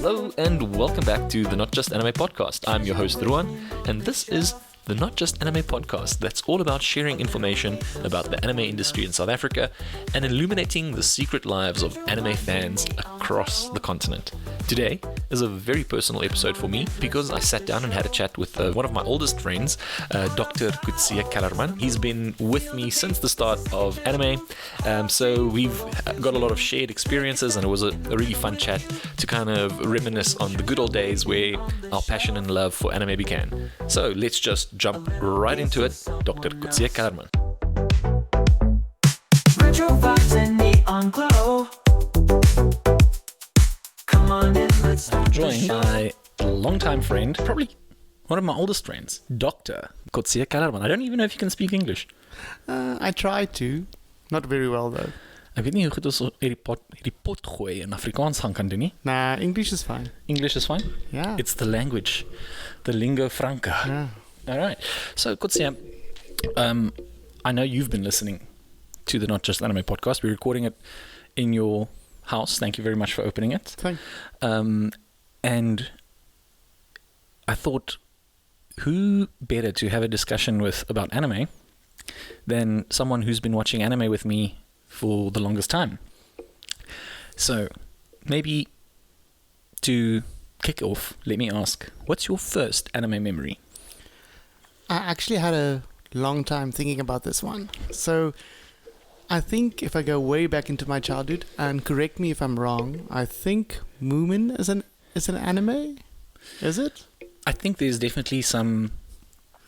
Hello and welcome back to the Not Just Anime Podcast. I'm your host Ruan, and this is the Not Just Anime Podcast that's all about sharing information about the anime industry in South Africa and illuminating the secret lives of anime fans across the continent. Today is a very personal episode for me because I sat down and had a chat with one of my oldest friends, Dr. Kotzee Kellerman. He's been with me since the start of anime, so we've got a lot of shared experiences, and it was a really fun chat to kind of reminisce on the good old days where our passion and love for anime began. So let's just jump right into it. Dr. Kotzee Kellerman. Retro vibes and neon glow. Come on in, let's start Joined by a longtime friend, probably one of my oldest friends, Dr. Kotzee Kellerman. I don't even know if you can speak English. I try to. Not very well though. Ek weet nie hoe goed ons hierdie pot gooi in Afrikaans gaan doen nie. Nah, English is fine. English is fine? Yeah. It's the language, the lingua franca. Yeah. All right. So, Kotzee, I know you've been listening to the Not Just Anime Podcast. We're recording it in your house. Thank you very much for opening it. Thank And I thought, who better to have a discussion with about anime than someone who's been watching anime with me for the longest time? So, maybe to kick off, let me ask, what's your first anime memory? I actually had a long time thinking about this one. So I think if I go way back into my childhood, and correct me if I'm wrong, I think Moomin is an anime? Is it? I think there's definitely some.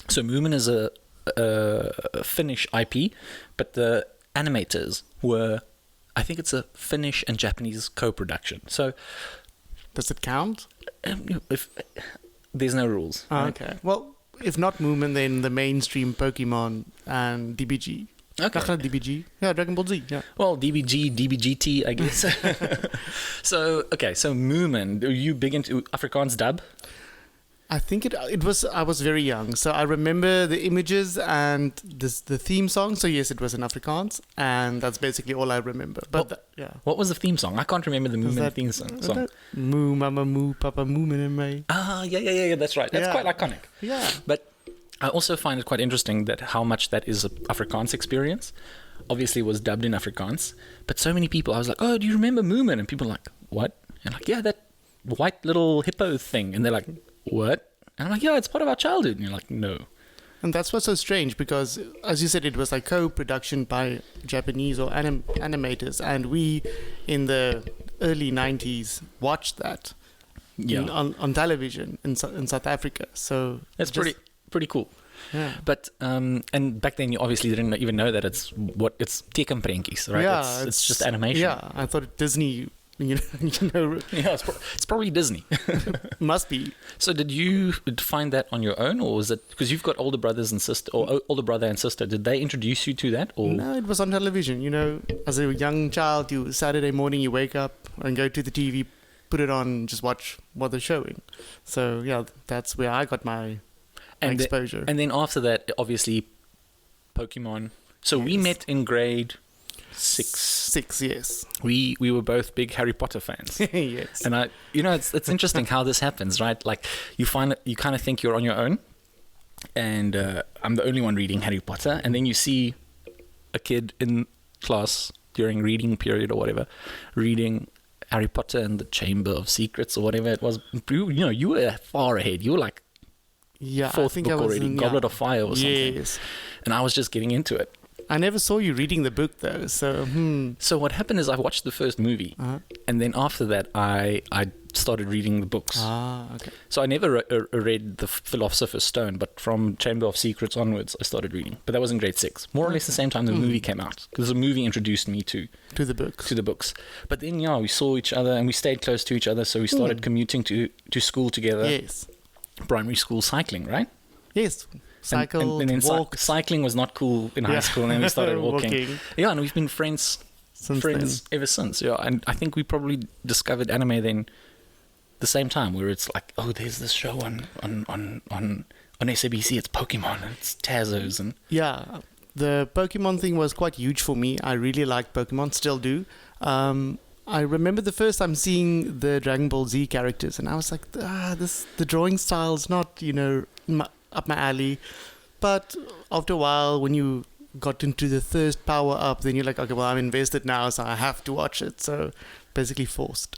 So Moomin is a Finnish IP, but the animators were, I think it's a Finnish and Japanese co-production. So Does it count? if there's no rules. Oh, right? okay. Well, if not Moomin, then the mainstream Pokemon and DBG. Okay. Not DBG. Yeah, Dragon Ball Z. Yeah. Well, DBG, DBGT, I guess. So Moomin, are you big into Afrikaans dub? I think it was. I was very young, so I remember the images and the theme song. So yes, it was in Afrikaans, and that's basically all I remember. But yeah, What was the theme song? I can't remember the Moomin theme song. Moo, Mama, Moo, Papa, Moomin and May. Ah, yeah, that's right. That's Yeah. quite iconic. Yeah, But I also find it quite interesting that how much that is an Afrikaans experience. Obviously, it was dubbed in Afrikaans, but so many people, I was like, oh, do you remember Moomin? And people are like, what? And I'm like, yeah, that white little hippo thing. And they're like, what? And I'm like, yeah, it's part of our childhood. And you're like, no. and that's what's so strange because, as you said, it was like co-production by Japanese or animators, and we in the early '90s watched that on television in South Africa. So That's pretty cool. Yeah. But and back then you obviously didn't even know that it's tekenprentjies, right? Yeah, it's just animation. Yeah, I thought Disney, you know, Yeah, it's probably Disney. must be. So did you find that on your own, or was it because you've got older brothers and sister, or older brother and sister? Did they introduce you to that, or No, it was on television. You know, as a young child, Saturday morning you wake up and go to the TV, put it on, just watch what they're showing. So yeah, that's where I got my exposure. And then after that, obviously, Pokemon. So we Yes. met in grade 6. 6, yes. We were both big Harry Potter fans. Yes. And it's interesting how this happens, right? Like you kind of think you're on your own, and I'm the only one reading Harry Potter, and then you see a kid in class during reading period or whatever, reading Harry Potter and the Chamber of Secrets or whatever it was. You were far ahead. You were like Yeah, I fourth think book I was already, in, Goblet of Fire or something. Yes. And I was just getting into it. I never saw you reading the book though, so So what happened is I watched the first movie, and then after that I started reading the books. Okay. So I never read The Philosopher's Stone, but from Chamber of Secrets onwards I started reading. But that was in grade 6, more or less the same time the movie came out, because the movie introduced me to To the books. But then we saw each other and we stayed close to each other, so we started commuting to school together. Yes. Primary school cycling, right? Yes. Cycle, and then walk. cycling was not cool in high school, and then we started walking. Walking. Yeah, and we've been friends ever since. Yeah, and I think we probably discovered anime then the same time, where it's like, oh, there's this show on SABC, it's Pokemon, and it's Tazos, and Yeah, the Pokemon thing was quite huge for me. I really liked Pokemon, still do. I remember the first time seeing the Dragon Ball Z characters, and I was like, the drawing style's not, up my alley. But after a while, when you got into the first power up, then you're like, okay, well, I'm invested now, so I have to watch it. So basically forced.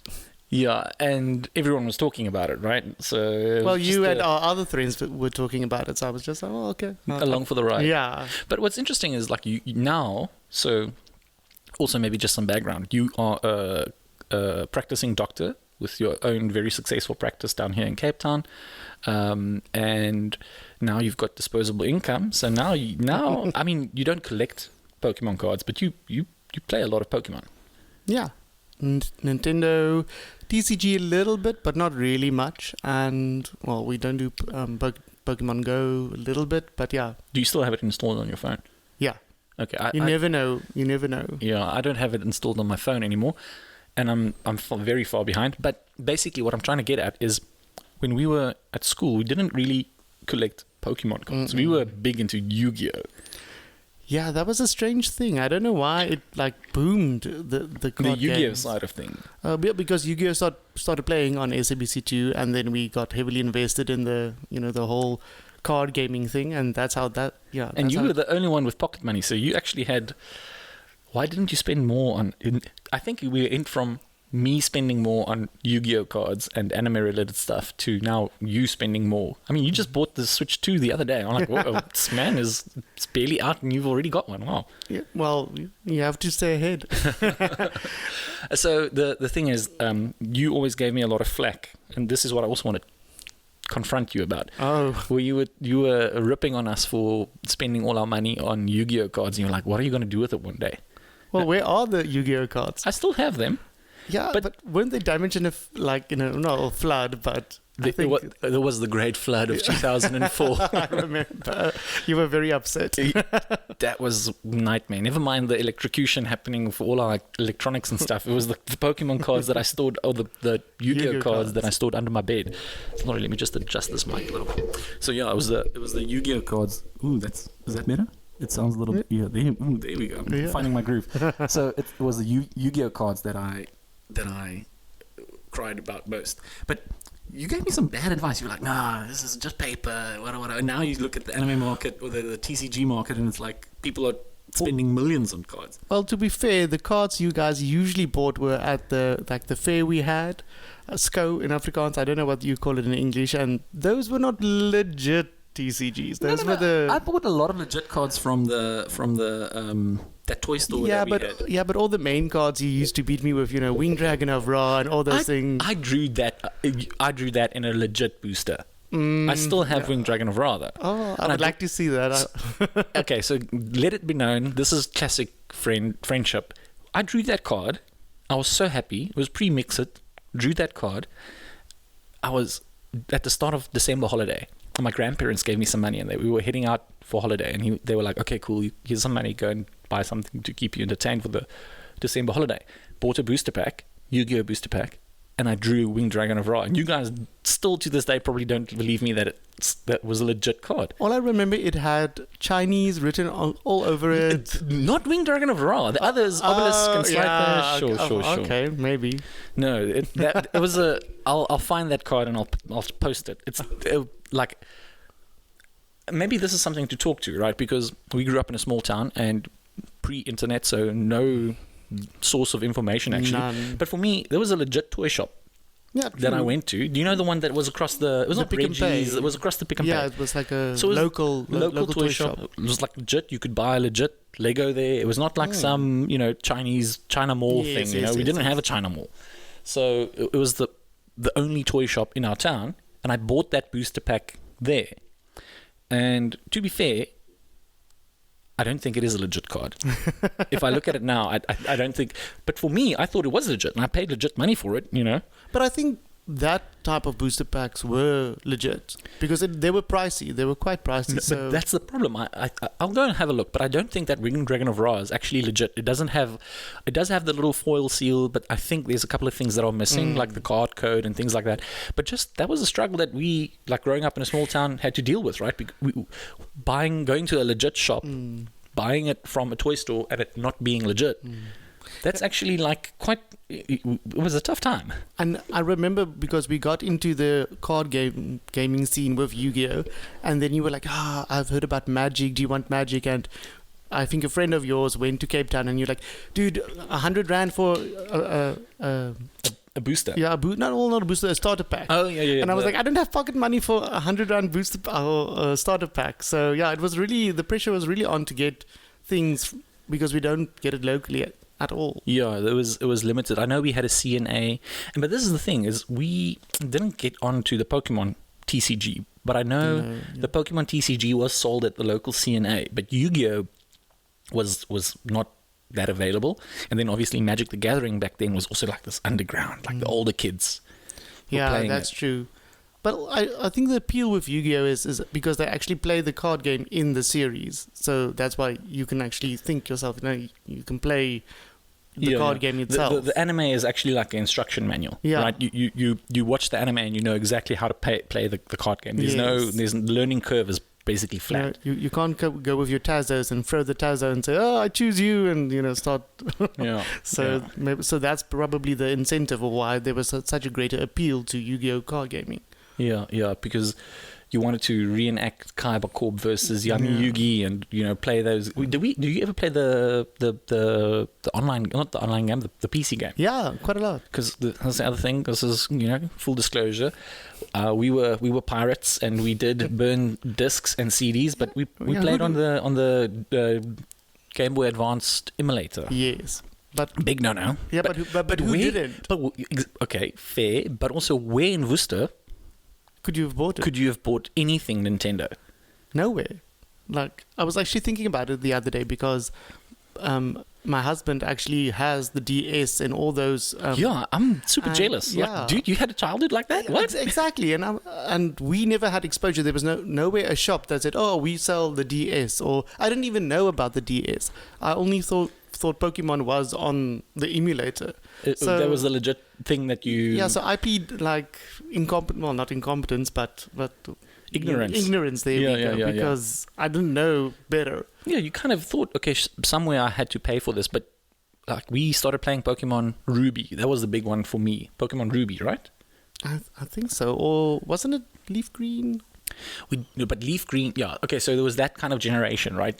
Yeah, and everyone was talking about it, right? So well, you and our other friends were talking about it, so I was just like, oh, okay. Along for the ride. Yeah. But what's interesting is like you now, so also maybe just some background. You are a practicing doctor with your own very successful practice down here in Cape Town, and now you've got disposable income. So now I mean, you don't collect Pokemon cards, but you play a lot of Pokemon. Yeah. Nintendo, TCG a little bit, but not really much. And, well, we don't do Pokemon Go a little bit, but yeah. Do you still have it installed on your phone? Yeah. Okay. You never know. Yeah, I don't have it installed on my phone anymore, and I'm very far behind. But basically what I'm trying to get at is when we were at school, we didn't really collect Pokemon cards. We were big into Yu-Gi-Oh! Yeah, that was a strange thing. I don't know why it boomed the card Yu-Gi-Oh games. side of things. Because Yu-Gi-Oh started playing on SABC2, and then we got heavily invested in the the whole card gaming thing, and that's how that And you were the only one with pocket money, so you actually had. Why didn't you spend more on? I think we went from me spending more on Yu-Gi-Oh cards and anime-related stuff to now you spending more. I mean, you just bought the Switch 2 the other day. I'm like, whoa, this man it's barely out and you've already got one. Wow. Yeah, well, you have to stay ahead. So the thing is, you always gave me a lot of flack, and this is what I also want to confront you about. Oh. Where you were ripping on us for spending all our money on Yu-Gi-Oh cards, and you're like, what are you going to do with it one day? Well, where are the Yu-Gi-Oh cards? I still have them. Yeah, but weren't they Dimension of not a flood, but there was the great flood of 2004. I remember. You were very upset. That was nightmare. Never mind the electrocution happening for all our electronics and stuff. It was the Pokemon cards that I stored, or the Yu-Gi-Oh cards that I stored under my bed. Sorry, let me just adjust this mic a little bit. So yeah, it was the Yu-Gi-Oh cards. Ooh, is that better? It sounds a little there we go. I'm finding my groove. So it was the Yu-Gi-Oh cards that I cried about most. But you gave me some bad advice. You were like, nah, this is just paper, whatever. And now you look at the anime market or the TCG market, and it's like people are spending millions on cards. Well, to be fair, the cards you guys usually bought were at the fair we had, SCO in Afrikaans. I don't know what you call it in English, and those were not legit TCGs. Those were I bought a lot of legit cards from the that toy store. But all the main cards you used to beat me with, Wing Dragon of Ra and all those things. I drew that in a legit booster. I still have Wing Dragon of Ra though. Oh, I would like to see that. Okay, so let it be known, this is classic friendship. I drew that card. I was so happy. It was pre-Mixit. Drew that card. I was at the start of December holiday. And my grandparents gave me some money, and we were heading out for holiday. And they were like, "Okay, cool. Here's some money. Go and buy something to keep you entertained for the December holiday." Bought a booster pack, Yu-Gi-Oh booster pack, and I drew Wing Dragon of Ra. And you guys still to this day probably don't believe me that that was a legit card. All I remember, it had Chinese written all over it. Not Wing Dragon of Ra. The others, Obelisk and Slifer. Sure. Okay, maybe. No, it was a. I'll find that card and I'll post it. It's like. Maybe this is something to talk to, right? Because we grew up in a small town and pre-internet, so no source of information actually. None. But for me, there was a legit toy shop that I went to. Do you know the one that was across the? It was not Pick and Pay. Reggie's. It was across the Pick and Pay. Yeah, it was like a So it was local toy shop. It was like legit. You could buy a legit Lego there. It was not like some China Mall thing. We didn't have a China Mall, so it was the only toy shop in our town, and I bought that booster pack there. And to be fair, I don't think it is a legit card. If I look at it now, I don't think. But for me, I thought it was legit, and I paid legit money for it. But I think that type of booster packs were legit because they were pricey. They were quite pricey. But that's the problem. I'll go and have a look, but I don't think that Wing Dragon of Ra is actually legit. It does have the little foil seal, but I think there's a couple of things that are missing, like the card code and things like that. But just that was a struggle that we, like growing up in a small town, had to deal with, right? Going to a legit shop, buying it from a toy store, and it not being legit. That's actually like it was a tough time. And I remember because we got into the gaming scene with Yu-Gi-Oh, and then you were like, I've heard about Magic. Do you want Magic? And I think a friend of yours went to Cape Town, and you're like, dude, 100 rand for A booster. yeah, not a booster, a starter pack. Oh yeah. And I was like, I don't have pocket money for 100 rand booster starter pack. So yeah, the pressure was really on to get things because we don't get it locally at all. Yeah, it was limited. I know we had a CNA, but this is the thing: is we didn't get onto the Pokemon TCG, but I know the Pokemon TCG was sold at the local CNA, but Yu-Gi-Oh was not that available. And then obviously Magic the Gathering back then was also like this underground, like the older kids were playing that's it. true. But I think the appeal with Yu-Gi-Oh is because they actually play the card game in the series, so that's why you can actually think yourself, you can play the card game itself. The anime is actually like an instruction manual, right? You watch the anime and you know exactly how to play the card game. There's learning curve is basically flat. You can't go with your Tazos and throw the Tazo and say, I choose you, and start. So that's probably the incentive of why there was such a greater appeal to Yu-Gi-Oh card gaming. Yeah, because you wanted to reenact Kaiba Corp versus Yami Yugi and play those. Do you ever play the online, not the online game, the PC game? Yeah, quite a lot. Because that's the other thing. This is full disclosure. We were pirates and we did burn discs and CDs, but we played on the Game Boy Advanced emulator. Yes. But big no. Yeah, but who didn't? But okay, fair. But also, where in Worcester could you have bought it? Could you have bought anything Nintendo? Nowhere. Like, I was actually thinking about it the other day because my husband actually has the DS and all those. I'm super jealous. Yeah. Like, dude, you had a childhood like that? What? Exactly. And we never had exposure. There was nowhere a shop that said, we sell the DS. Or I didn't even know about the DS. I only thought Pokemon was on the emulator. So that was a legit thing that you... Yeah, so IP, like, not incompetence, but ignorance. Ignorance, there we go, because I didn't know better. Yeah, you kind of thought, okay, somewhere I had to pay for this, but like we started playing Pokemon Ruby. That was the big one for me. Pokemon Ruby, right? I think so. Or wasn't it Leaf Green? But Leaf Green, okay, so there was that kind of generation, right?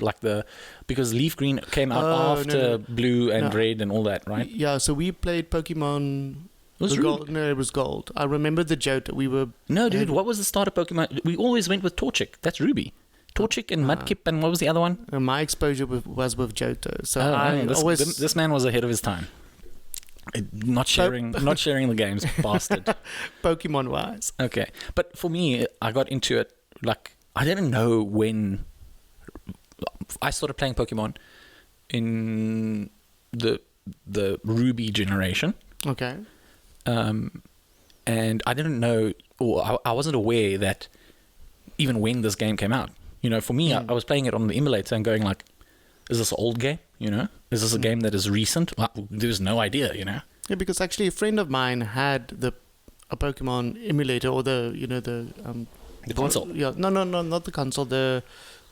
Because Leaf Green came out after Blue and Red and all that, right? Yeah, so we played Pokemon. Gold. No, it was Gold. I remember the Johto. We were... No, dude, what was the starter Pokemon? We always went with Torchic. That's Ruby. Torchic and Mudkip, and what was the other one? My exposure was with Johto. So this man was ahead of his time. Not sharing the games, bastard. Pokemon wise. Okay. But for me, I got into it, like, I didn't know when I started playing Pokemon in the Ruby generation. Okay. And I didn't know, or I wasn't aware that even when this game came out, for me, I was playing it on the emulator and going like, is this an old game? Is this a game that is recent? There's no idea, Yeah, because actually a friend of mine had a Pokemon emulator or the console. Yeah, no, not the console. The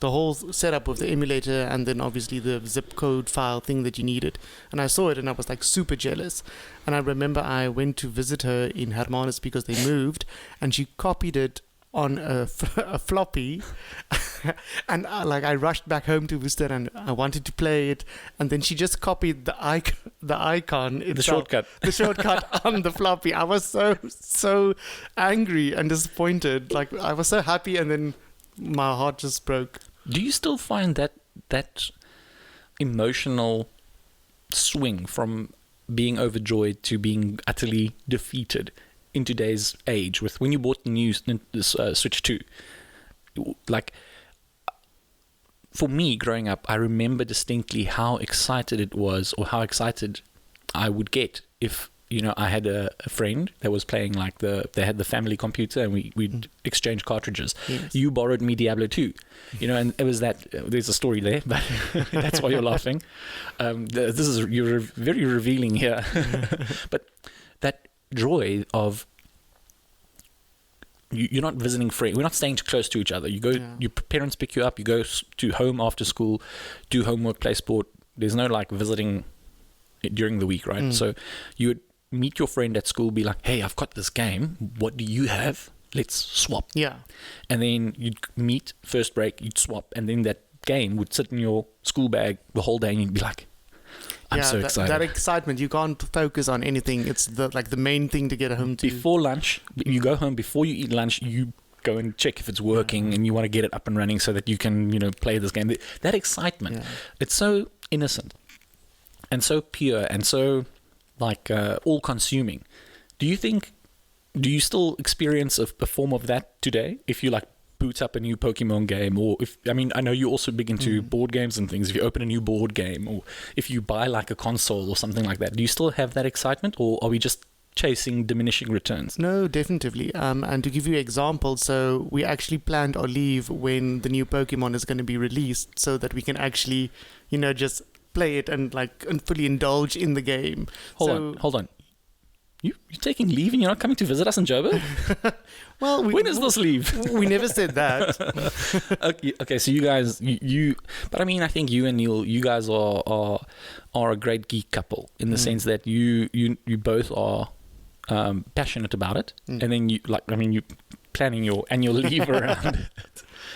whole setup of the emulator and then obviously the zip code file thing that you needed. And I saw it and I was like super jealous. And I remember I went to visit her in Hermanus because they moved and she copied it on a floppy. And I rushed back home to Worcester and I wanted to play it. And then she just copied the icon itself, the shortcut on the floppy. I was so angry and disappointed. Like, I was so happy and then my heart just broke. Do you still find that emotional swing from being overjoyed to being utterly defeated in today's age with when you bought the new Switch 2? Like, for me growing up, I remember distinctly how excited it was, or how excited I would get if I had a friend that was playing they had the family computer and we'd exchange cartridges. Yes. You borrowed me Diablo 2, and it was that, there's a story there, but that's why you're laughing. You're very revealing here. But that joy of, you're not visiting friends. We're not staying too close to each other. You go, your parents pick you up. You go to home after school, do homework, play sport. There's no like visiting during the week, right? So you would meet your friend at school, be like, hey, I've got this game. What do you have? Let's swap. Yeah. And then you'd meet, first break, you'd swap, and then that game would sit in your school bag the whole day, and you'd be like, I'm so excited. That excitement, you can't focus on anything. It's the main thing to get home to. Before lunch, you go home, before you eat lunch, you go and check if it's working, and you want to get it up and running so that you can, play this game. That excitement, it's so innocent and so pure and so all-consuming. Do you still experience a form of that today? If you boot up a new Pokemon game, or I know you're also big into board games and things. If you open a new board game, or if you buy a console or something like that, do you still have that excitement, or are we just chasing diminishing returns? No, definitely. And to give you an example, so we actually planned our leave when the new Pokemon is going to be released, so that we can actually, just play it and fully indulge in the game. Hold on. You're taking leave and you're not coming to visit us in Joburg? Well, when is this leave? We never said that. Okay, so you guys, but I think you and Neil, you guys are a great geek couple in the sense that you both are passionate about it, and then you planning your annual leave around it.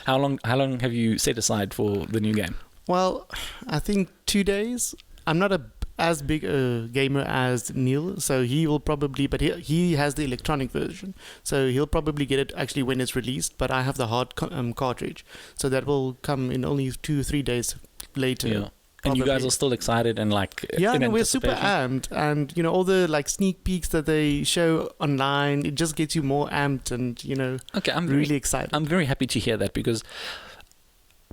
How long have you set aside for the new game? Well, I think 2 days. I'm not as big a gamer as Neil, so he will probably, but he has the electronic version, so he'll probably get it actually when it's released, but I have the hard cartridge, so that will come in only 2-3 days later. Yeah. And you guys are still excited and we're super amped, and all the sneak peeks that they show online, it just gets you more amped, and okay, I'm really excited. I'm very happy to hear that, because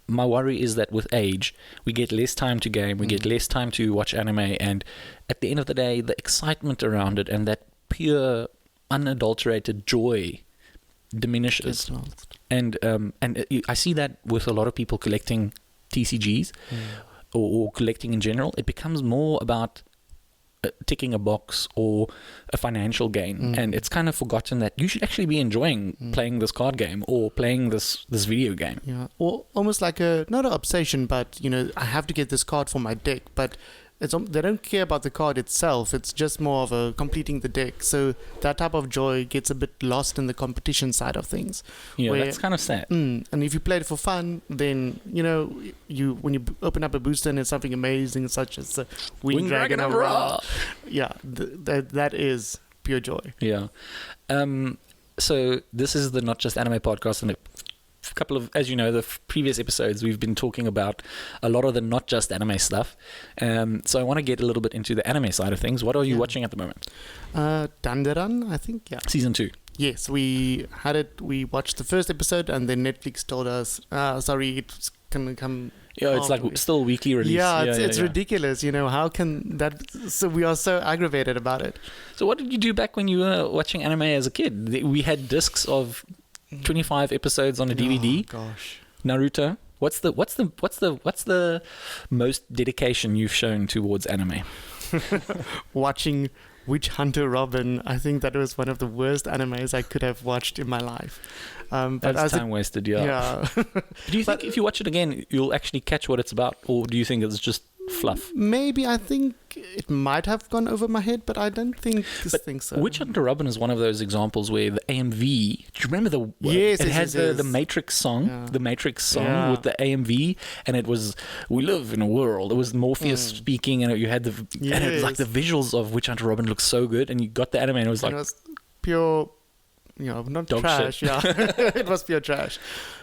my worry is that with age, we get less time to game, we get less time to watch anime, and at the end of the day, the excitement around it and that pure, unadulterated joy diminishes. And I see that with a lot of people collecting TCGs or collecting in general. It becomes more about ticking a box or a financial gain, and it's kind of forgotten that you should actually be enjoying playing this card game or playing this video game. Yeah, or almost like not an obsession, but I have to get this card for my deck, but they don't care about the card itself. It's just more of a completing the deck. So that type of joy gets a bit lost in the competition side of things. Yeah, that's kind of sad. And if you play it for fun, then when you open up a booster and it's something amazing, such as the Winged Dragon of Ra. Yeah, that is pure joy. Yeah. So this is the Not Just Anime podcast, and a couple of, as you know, the previous episodes we've been talking about a lot of the not just anime stuff, so I want to get a little bit into the anime side of things. What are you watching at the moment? Dandaran, I think. Yeah, season 2. Yes, we watched the first episode, and then Netflix told us sorry, it's gonna come. Yeah, it's still weekly release. Yeah, it's ridiculous. How can that? So we are so aggravated about it. So what did you do back when you were watching anime as a kid? We had discs of 25 episodes on a DVD. Oh gosh. Naruto. What's the most dedication you've shown towards anime? Watching Witch Hunter Robin. I think that was one of the worst animes I could have watched in my life. But that's time wasted, yeah. Do you think if you watch it again, you'll actually catch what it's about, or do you think it's just fluff? Maybe. I think it might have gone over my head, but I don't think so. Witch Hunter Robin is one of those examples where the AMV, do you remember Yes, it yes, had yes, the Matrix song, with the AMV, and it was, we live in a world. It was Morpheus speaking, and you had and it was like the visuals of Witch Hunter Robin looked so good, and you got the anime, and it was like, it was pure, not dog trash. shit. Yeah, it was pure trash.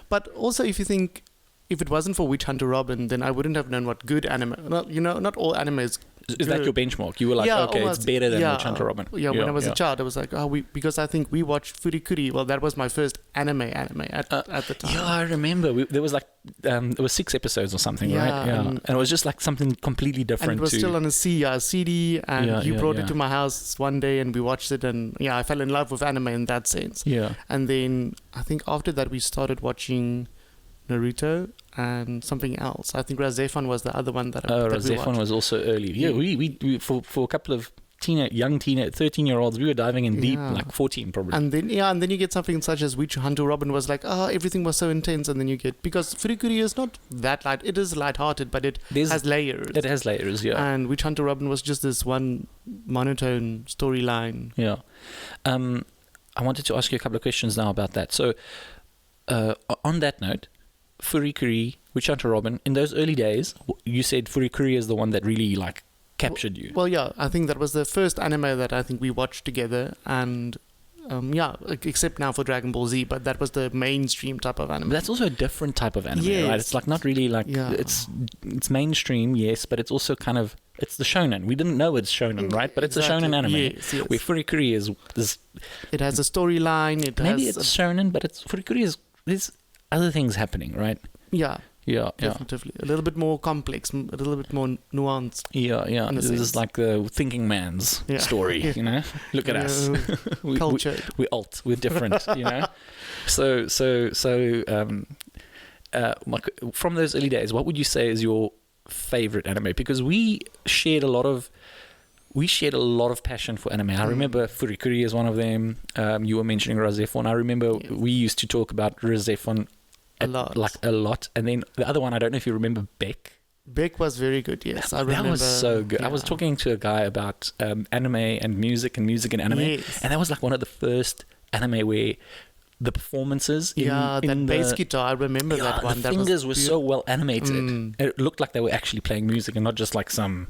But also, if you think, if it wasn't for Witch Hunter Robin, then I wouldn't have known what good anime. Not all anime is. Is that your benchmark? You were like, okay, almost, it's better than Witch Hunter Robin. Yeah, when I was a child, I was like, because I think we watched Furikuri. Well, that was my first anime at the time. Yeah, I remember. There was it was 6 episodes or something, right? Yeah, and it was just like something completely different. And it was still on a CD, and you brought it to my house one day, and we watched it, and I fell in love with anime in that sense. Yeah. And then I think after that we started watching Naruto and something else. I think Razefon was the other one that we Razefon was also early. Yeah, we for a couple of young 13-year-olds, we were diving in deep, Yeah. like 14 probably. And then you get something such as Witch Hunter Robin was like, everything was so intense, and then you get, because Furikuri is not that light. It is light-hearted, but it has layers. It has layers, yeah. And Witch Hunter Robin was just this one monotone storyline. Yeah. I wanted to ask you a couple of questions now about that. So, on that note, Furikuri, Witch Hunter Robin, in those early days, you said Furikuri is the one that really like captured you. Well, yeah, I think that was the first anime that I think we watched together, and except now for Dragon Ball Z, but that was the mainstream type of anime. But that's also a different type of anime, Yes. right? It's like not really like it's mainstream, yes, but it's also kind of it's the shonen. We didn't know it's shonen, right? But it's a shonen anime. Yes. Where Furikuri is It has a storyline. maybe it's shonen, but Furikuri is there's other things happening, right? Yeah, Yeah. definitely. A little bit more complex, a little bit more nuanced. Yeah. In a This sense. is like the thinking man's Yeah. story, you know? Look at us. Cultured. We're alt. We're different, you know? So, from those early days, what would you say is your favorite anime? Because we shared a lot of passion for anime. I remember Furikuri is one of them. You were mentioning Razefon. I remember we used to talk about Razefon A lot. Like a lot. And then the other one, I don't know if you remember Beck. Beck was very good, yes. I remember. That was so good. I was yeah. talking to a guy about anime and music and anime. Yes. And that was like one of the first anime where the performances in bass the guitar, I remember that one. the That fingers were was so well animated. Mm. It looked like they were actually playing music and not just like some,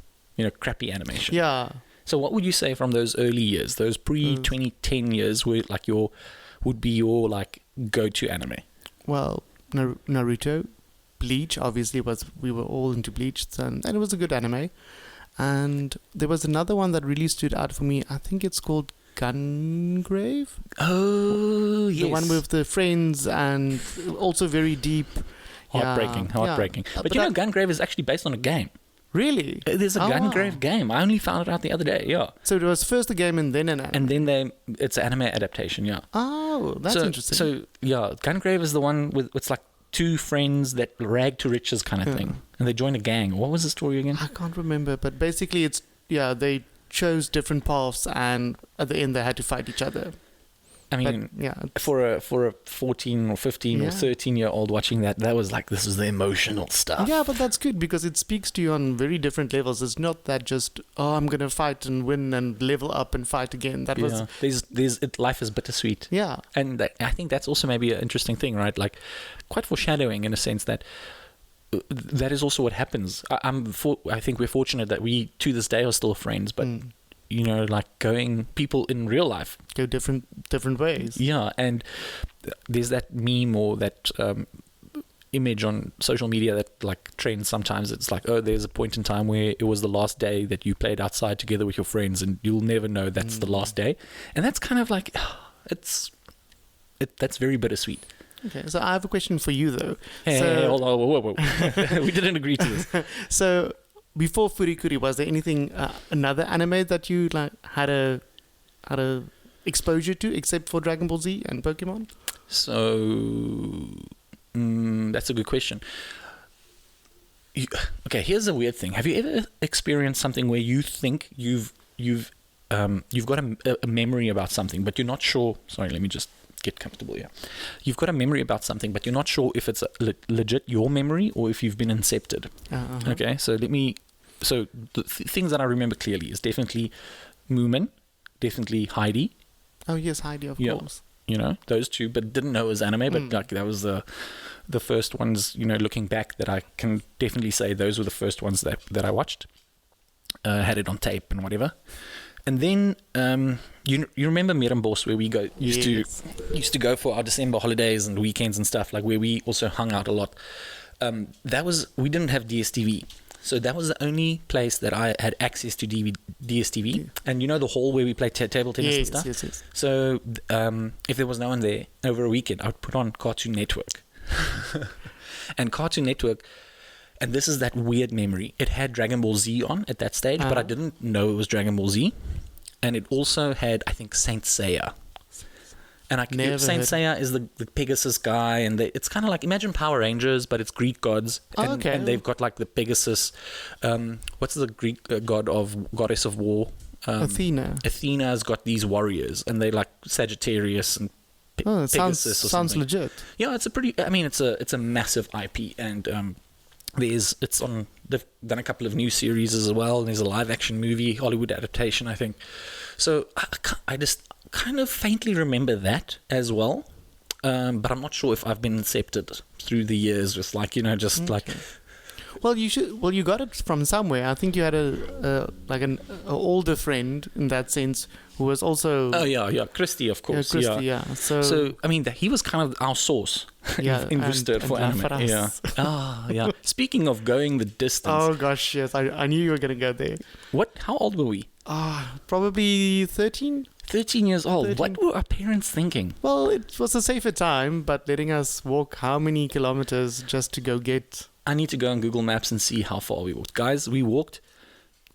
crappy animation. Yeah. So what would you say from those early years, those pre-2010 years, would be your like go-to anime? Well, Naruto, Bleach, obviously we were all into Bleach, and it was a good anime. And there was another one that really stood out for me. I think it's called Gungrave. Oh, yes. The one with the friends, and also very deep. Heartbreaking. Yeah. But Gungrave is actually based on a game. Really? There's a Oh, Gungrave wow. game. I only found it out the other day, yeah. So it was first a game and then an anime. And then it's an anime adaptation, yeah. Oh, that's interesting. So, yeah, Gungrave is the one with it's like two friends that rag to riches kind of thing. And they join a gang. What was the story again? I can't remember, but basically they chose different paths, and at the end they had to fight each other. I mean, But, for a 14 or 15 or 13-year-old watching that was like, this is the emotional stuff. Yeah, but that's good because it speaks to you on very different levels. It's not that just, I'm going to fight and win and level up and fight again. That was... Life is bittersweet. Yeah. And I think that's also maybe an interesting thing, right? Like, quite foreshadowing in a sense that that is also what happens. I think we're fortunate that we, to this day, are still friends, but... people in real life go different ways. Yeah, and there's that meme or that image on social media that like trends sometimes. It's like, oh, there's a point in time where it was the last day that you played outside together with your friends, and you'll never know that's the last day. And that's kind of like, that's very bittersweet. Okay, so I have a question for you though. Hey, hold on, whoa. We didn't agree to this. So, before Furikuri, was there anything, another anime that you like had a exposure to, except for Dragon Ball Z and Pokemon? So, that's a good question. Okay, here's a weird thing. Have you ever experienced something where you think you've got a memory about something, but you're not sure? Sorry, let me just get comfortable here. You've got a memory about something, but you're not sure if it's legit your memory or if you've been incepted. Okay, so So the things that I remember clearly is definitely Moomin, definitely Heidi. Oh yes, Heidi, of course. Those two, but didn't know it was anime, but like that was the first ones, looking back, that I can definitely say those were the first ones that I watched. Had it on tape and whatever. And then you remember Mirambos, where we used to go for our December holidays and weekends and stuff, like where we also hung out a lot. We didn't have DSTV. So that was the only place that I had access to DSTV. And the hall where we play table tennis and stuff? Yes. So if there was no one there over a weekend, I would put on Cartoon Network. And Cartoon Network, and this is that weird memory, it had Dragon Ball Z on at that stage, but I didn't know it was Dragon Ball Z. And it also had, I think, Saint Seiya. And Saint Seiya is the Pegasus guy, and it's kind of like, imagine Power Rangers, but it's Greek gods, and they've got like the Pegasus. What's the Greek goddess of war? Athena's got these warriors, and they're like Sagittarius and Oh, it sounds Pegasus or sounds something. legit. Yeah, it's a pretty. I mean, it's a massive IP, and it's on. They've done a couple of new series as well. And there's a live action movie, Hollywood adaptation, I think. So I just kind of faintly remember that as well, but I'm not sure if I've been incepted through the years, just like like. Well, you should. Well, you got it from somewhere. I think you had a older friend in that sense who was also. Oh yeah, Christy, of course. Yeah, Christy, yeah. So I mean, he was kind of our source. Yeah, invested for and anime. for us. Yeah. Yeah. Speaking of going the distance. Oh gosh, yes, I knew you were gonna go there. How old were we? Probably 13. 13 years old. 13. What were our parents thinking? Well, it was a safer time, but letting us walk how many kilometers just to go get. I need to go on Google Maps and see how far we walked. Guys, we walked.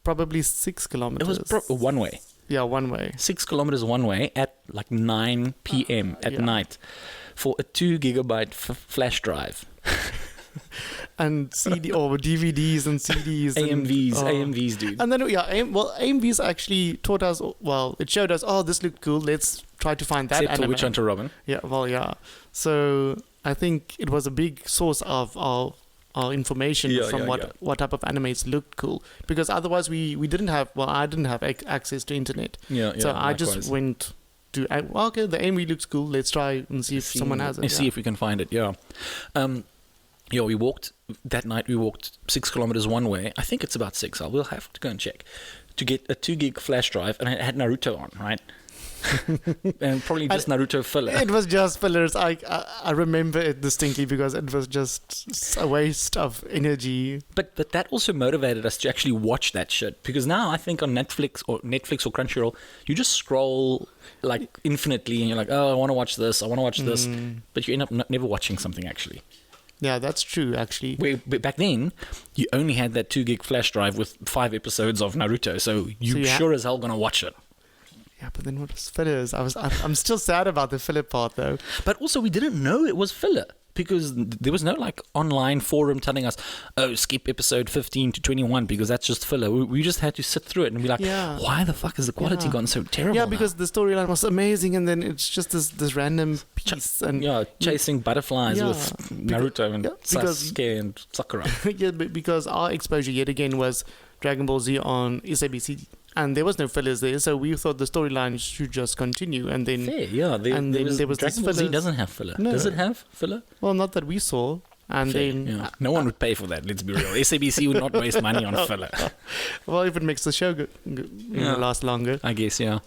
Probably 6 kilometers. It was one way. Yeah, one way. 6 kilometers one way at like 9 p.m. at night for a 2 gigabyte flash drive. And CD or DVDs and CDs. AMVs, dude. And then, AMVs actually taught us, it showed us, this looked cool. Let's try to find that Except for anime. Witch Hunter Robin. Yeah, So I think it was a big source of our information from what type of animes looked cool. Because otherwise we didn't have, I didn't have access to internet. So I just went to, okay, the AMV looks cool. Let's try and see if someone has it. See if we can find it, we walked, that night we walked 6 kilometers one way. I think it's about 6. I will have to go and check. To get a 2 gig flash drive, and it had Naruto on, right? And probably just Naruto filler. It was just fillers. I remember it distinctly because it was just a waste of energy. But that also motivated us to actually watch that shit, because now I think on Netflix or Crunchyroll, you just scroll like infinitely and you're like, I want to watch this, but you end up never watching something actually. Yeah, that's true, actually. But back then, you only had that 2 gig flash drive with 5 episodes of Naruto, so you sure as hell gonna watch it. Yeah, but then what was fillers? I'm still sad about the filler part, though. But also, we didn't know it was filler, because there was no like online forum telling us, skip episode 15 to 21 because that's just filler. We just had to sit through it and be like, why the fuck has the quality gone so terrible? Yeah, because the storyline was amazing, and then it's just this random piece. Chasing butterflies with Naruto and Sasuke and Sakura. Because our exposure yet again was Dragon Ball Z on SABC. And there was no fillers there, so we thought the storyline should just continue. And then, there was Dragon Ball Z doesn't have filler. No. Does it have filler? Well, not that we saw. And then no one would pay for that. Let's be real. SABC would not waste money on filler. Well, if it makes the show last longer, I guess. Yeah,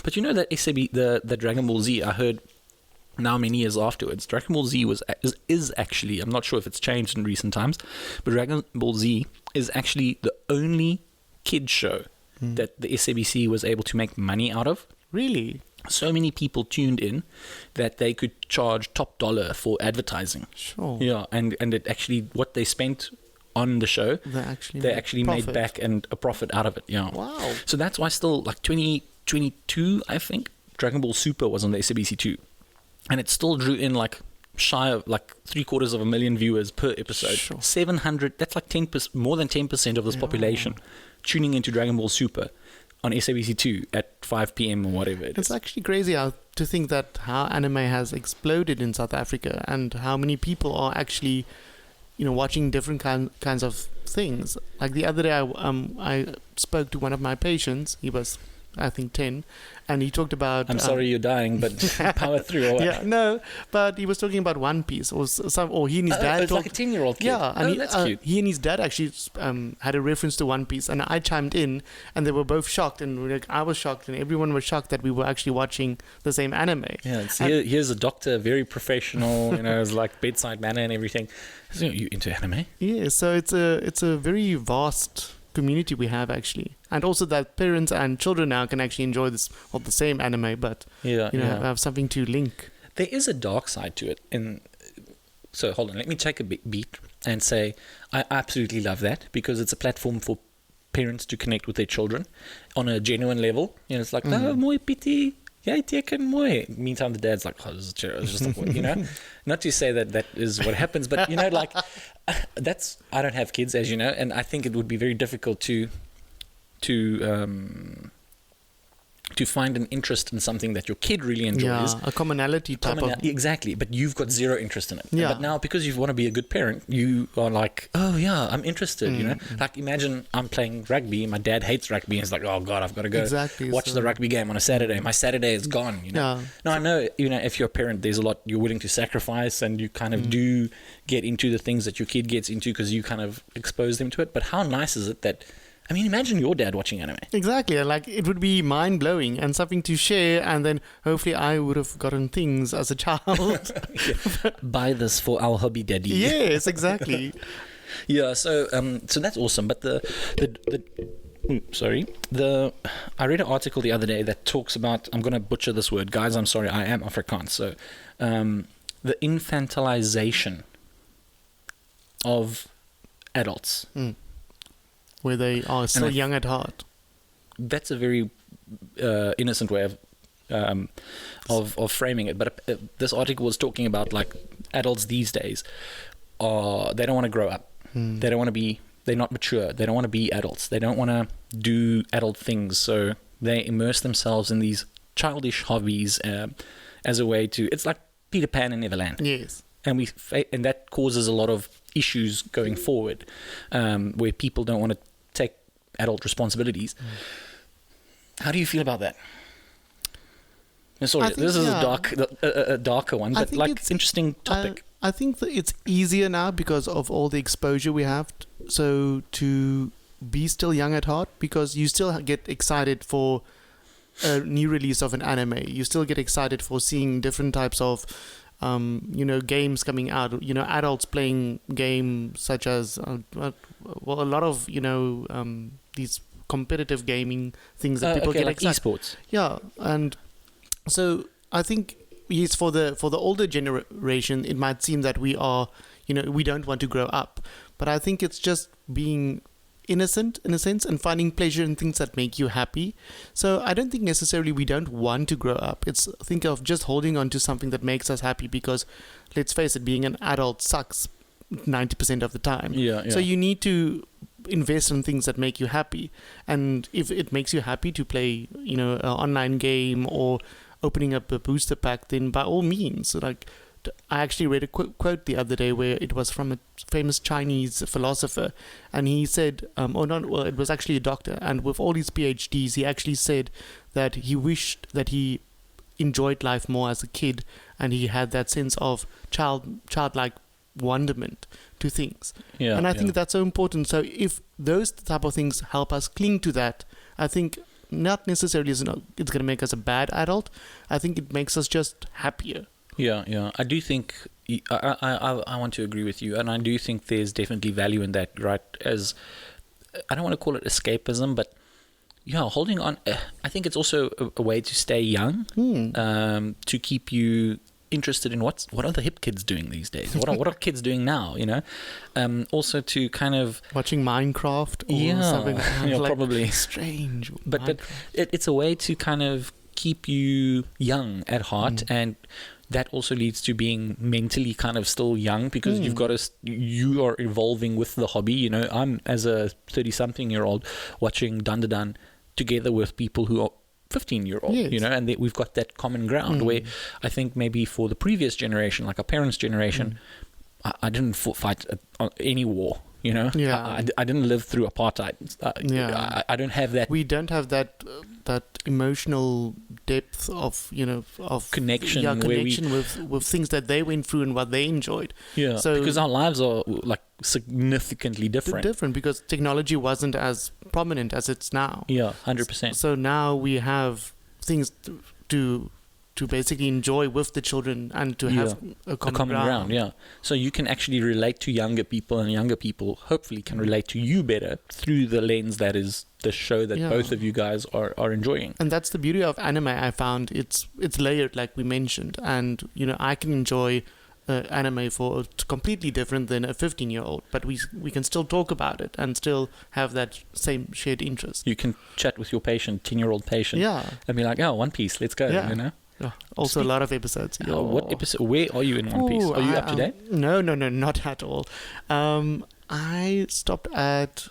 but you know that the Dragon Ball Z, I heard now many years afterwards, Dragon Ball Z is actually, I'm not sure if it's changed in recent times, but Dragon Ball Z is actually the only kid show that the SABC was able to make money out of. Really? So many people tuned in that they could charge top dollar for advertising. Sure. Yeah, and it actually, what they spent on the show, they actually made back and a profit out of it. Yeah. Wow. So that's why still, like 2022, I think, Dragon Ball Super was on the SABC 2. And it still drew in like shy of like 750,000 viewers per episode. Sure. 700, that's like 10%, more than 10% of this population tuning into Dragon Ball Super on SABC 2 at 5 p.m. or whatever it is. It's actually crazy to think that how anime has exploded in South Africa and how many people are actually, watching different kinds of things. Like the other day, I spoke to one of my patients. He was, I think, 10, and he talked about... I'm sorry you're dying, but power through. Or what? Yeah, no, but he was talking about One Piece, or he and his dad. It's like a 10-year-old kid. Yeah, and that's cute. He and his dad actually had a reference to One Piece, and I chimed in, and they were both shocked, and I was shocked, and everyone was shocked that we were actually watching the same anime. Yeah, here's a doctor, very professional, it's like bedside manner and everything. So you into anime? Yeah, so it's a very vast community we have actually, and also that parents and children now can actually enjoy the same anime, but have something to link. There is a dark side to it, so hold on, let me take a beat and say I absolutely love that, because it's a platform for parents to connect with their children on a genuine level. It's like moi pity. Meantime, the dad's like, this is terrible. It's just like, not to say that is what happens, but like that's, I don't have kids, as you know, and I think it would be very difficult to to find an interest in something that your kid really enjoys. A commonality type of... Exactly, but you've got zero interest in it. Yeah. But now, because you want to be a good parent, you are like, oh yeah, I'm interested, you know? Like, imagine I'm playing rugby, my dad hates rugby, and he's like, oh God, I've got to go watch the rugby game on a Saturday. My Saturday is gone, you know? Yeah. Now, I know, you know, if you're a parent, there's a lot you're willing to sacrifice, and you kind of do get into the things that your kid gets into because you kind of expose them to it. But how nice is it that, I mean, imagine your dad watching anime. Exactly. Like, it would be mind-blowing and something to share, and then hopefully I would have gotten things as a child. Buy this for our hobby daddy. Yes, exactly. Yeah, so that's awesome. But I read an article the other day that talks about, I'm going to butcher this word, guys, I'm sorry, I am Afrikaans. So the infantilization of adults. Where they are still young at heart. That's a very innocent way of framing it. But this article was talking about, like, adults these days they don't want to grow up. They don't want to be. They're not mature. They don't want to be adults. They don't want to do adult things. So they immerse themselves in these childish hobbies as a way to. It's like Peter Pan and Neverland. Yes. And and that causes a lot of issues going forward, where people don't want to take adult responsibilities. How do you feel about that? Sorry, this is a darker one, but like, it's interesting topic. I think that it's easier now because of all the exposure we have. So to be still young at heart, because you still get excited for a new release of an anime. You still get excited for seeing different types of games coming out, adults playing games such as, a lot of, these competitive gaming things that people get like excited. Esports. Yeah, and so I think, yes, for the older generation, it might seem that we are, we don't want to grow up, but I think it's just being innocent in a sense and finding pleasure in things that make you happy. So I don't think necessarily we don't want to grow up. It's think of just holding on to something that makes us happy, because let's face it, being an adult sucks 90% of the time. Yeah. So you need to invest in things that make you happy, and if it makes you happy to play an online game or opening up a booster pack, then by all means. Like, I actually read a quote the other day where it was from a famous Chinese philosopher, and he said, it was actually a doctor, and with all his PhDs, he actually said that he wished that he enjoyed life more as a kid, and he had that sense of childlike wonderment to things. Yeah, and I think that's so important. So if those type of things help us cling to that, I think not necessarily it's going to make us a bad adult. I think it makes us just happier. Yeah. I do think I want to agree with you, and I do think there's definitely value in that. Right? As I don't want to call it escapism, but holding on. I think it's also a way to stay young, to keep you interested in what are the hip kids doing these days? What are kids doing now? Also to kind of watching Minecraft or something. Like probably strange. But it's a way to kind of keep you young at heart, and that also leads to being mentally kind of still young, because you are evolving with the hobby. I'm, as a 30-something-year-old, watching Dandadan together with people who are 15-year-old, yes. And we've got that common ground where I think maybe for the previous generation, like our parents' generation, I didn't fight any war, I didn't live through apartheid. I don't have that. We don't have that emotional depth of connection, with things that they went through and what they enjoyed. Yeah, so because our lives are like significantly different. Because technology wasn't as prominent as it's now. Yeah, 100%. So now we have things to basically enjoy with the children and to have a common ground. Yeah. So you can actually relate to younger people, and younger people hopefully can relate to you better through the lens that is the show that both of you guys are enjoying. And that's the beauty of anime. I found it's layered, like we mentioned, and I can enjoy anime for completely different than a 15-year-old, but we can still talk about it and still have that same shared interest. You can chat with your 10-year-old patient, and be like, "Oh, One Piece, let's go," Also, a lot of episodes. What episode? Where are you in One Piece? Are you up to date? No, not at all. I stopped at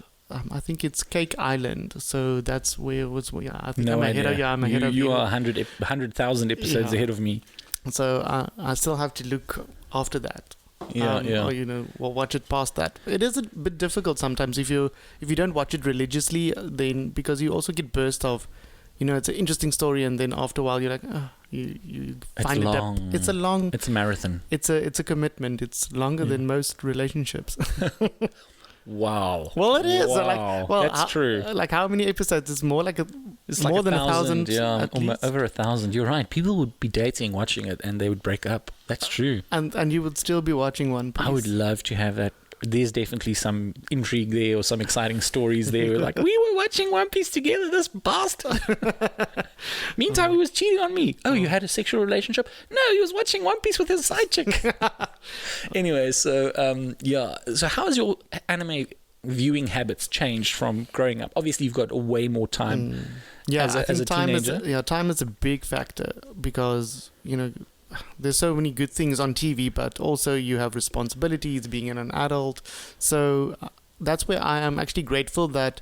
I think it's Cake Island. So that's where it was. Yeah, I think No I'm idea. ahead of you. I'm ahead of You you. are 100,000 episodes Yeah. ahead of me. So I still have to look after that. Yeah, yeah. Or watch it past that. It is a bit difficult sometimes if you don't watch it religiously, then because you also get burst of, it's an interesting story, and then after a while you're like, you It's find long. it. It's a long. It's a marathon. It's a commitment. It's longer than most relationships. Wow. Well, it is. Wow. That's true. Like how many episodes? It's more like It's more like than 1,000. Yeah, at least. over 1,000. You're right. People would be dating, watching it, and they would break up. That's true. And you would still be watching One Piece. I would love to have that. There's definitely some intrigue there or some exciting stories there. Like, we were watching One Piece together, this bastard. Meantime, he was cheating on me. Oh, you had a sexual relationship? No, he was watching One Piece with his side chick. Anyway, so, yeah. So how has your anime viewing habits changed from growing up? Obviously, you've got way more time Yeah, as I a think teenager. time is a big factor because there's so many good things on TV, but also you have responsibilities being an adult. So that's where I am actually grateful that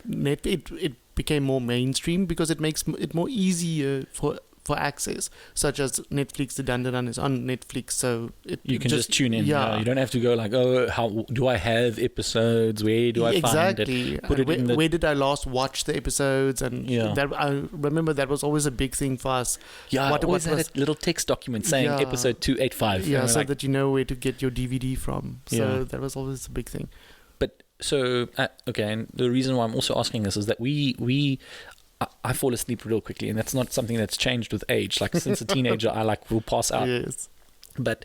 it became more mainstream because it makes it more easier for access, such as Netflix. The Dandadan is on Netflix, so You can just tune in. Yeah. You don't have to go like, oh, how do I have episodes? Where do I find it? exactly. Put it in the Where did I last watch the episodes? And Yeah. that I remember that was always a big thing for us. Yeah, What I always had was- a little text document saying Yeah. episode 285. Yeah, And we're so like, that you know where to get your DVD from. So Yeah. that was always a big thing. But so okay, and the reason why I'm also asking this is that I fall asleep real quickly, and that's not something that's changed with age. Like since a teenager, I will pass out. Yes. But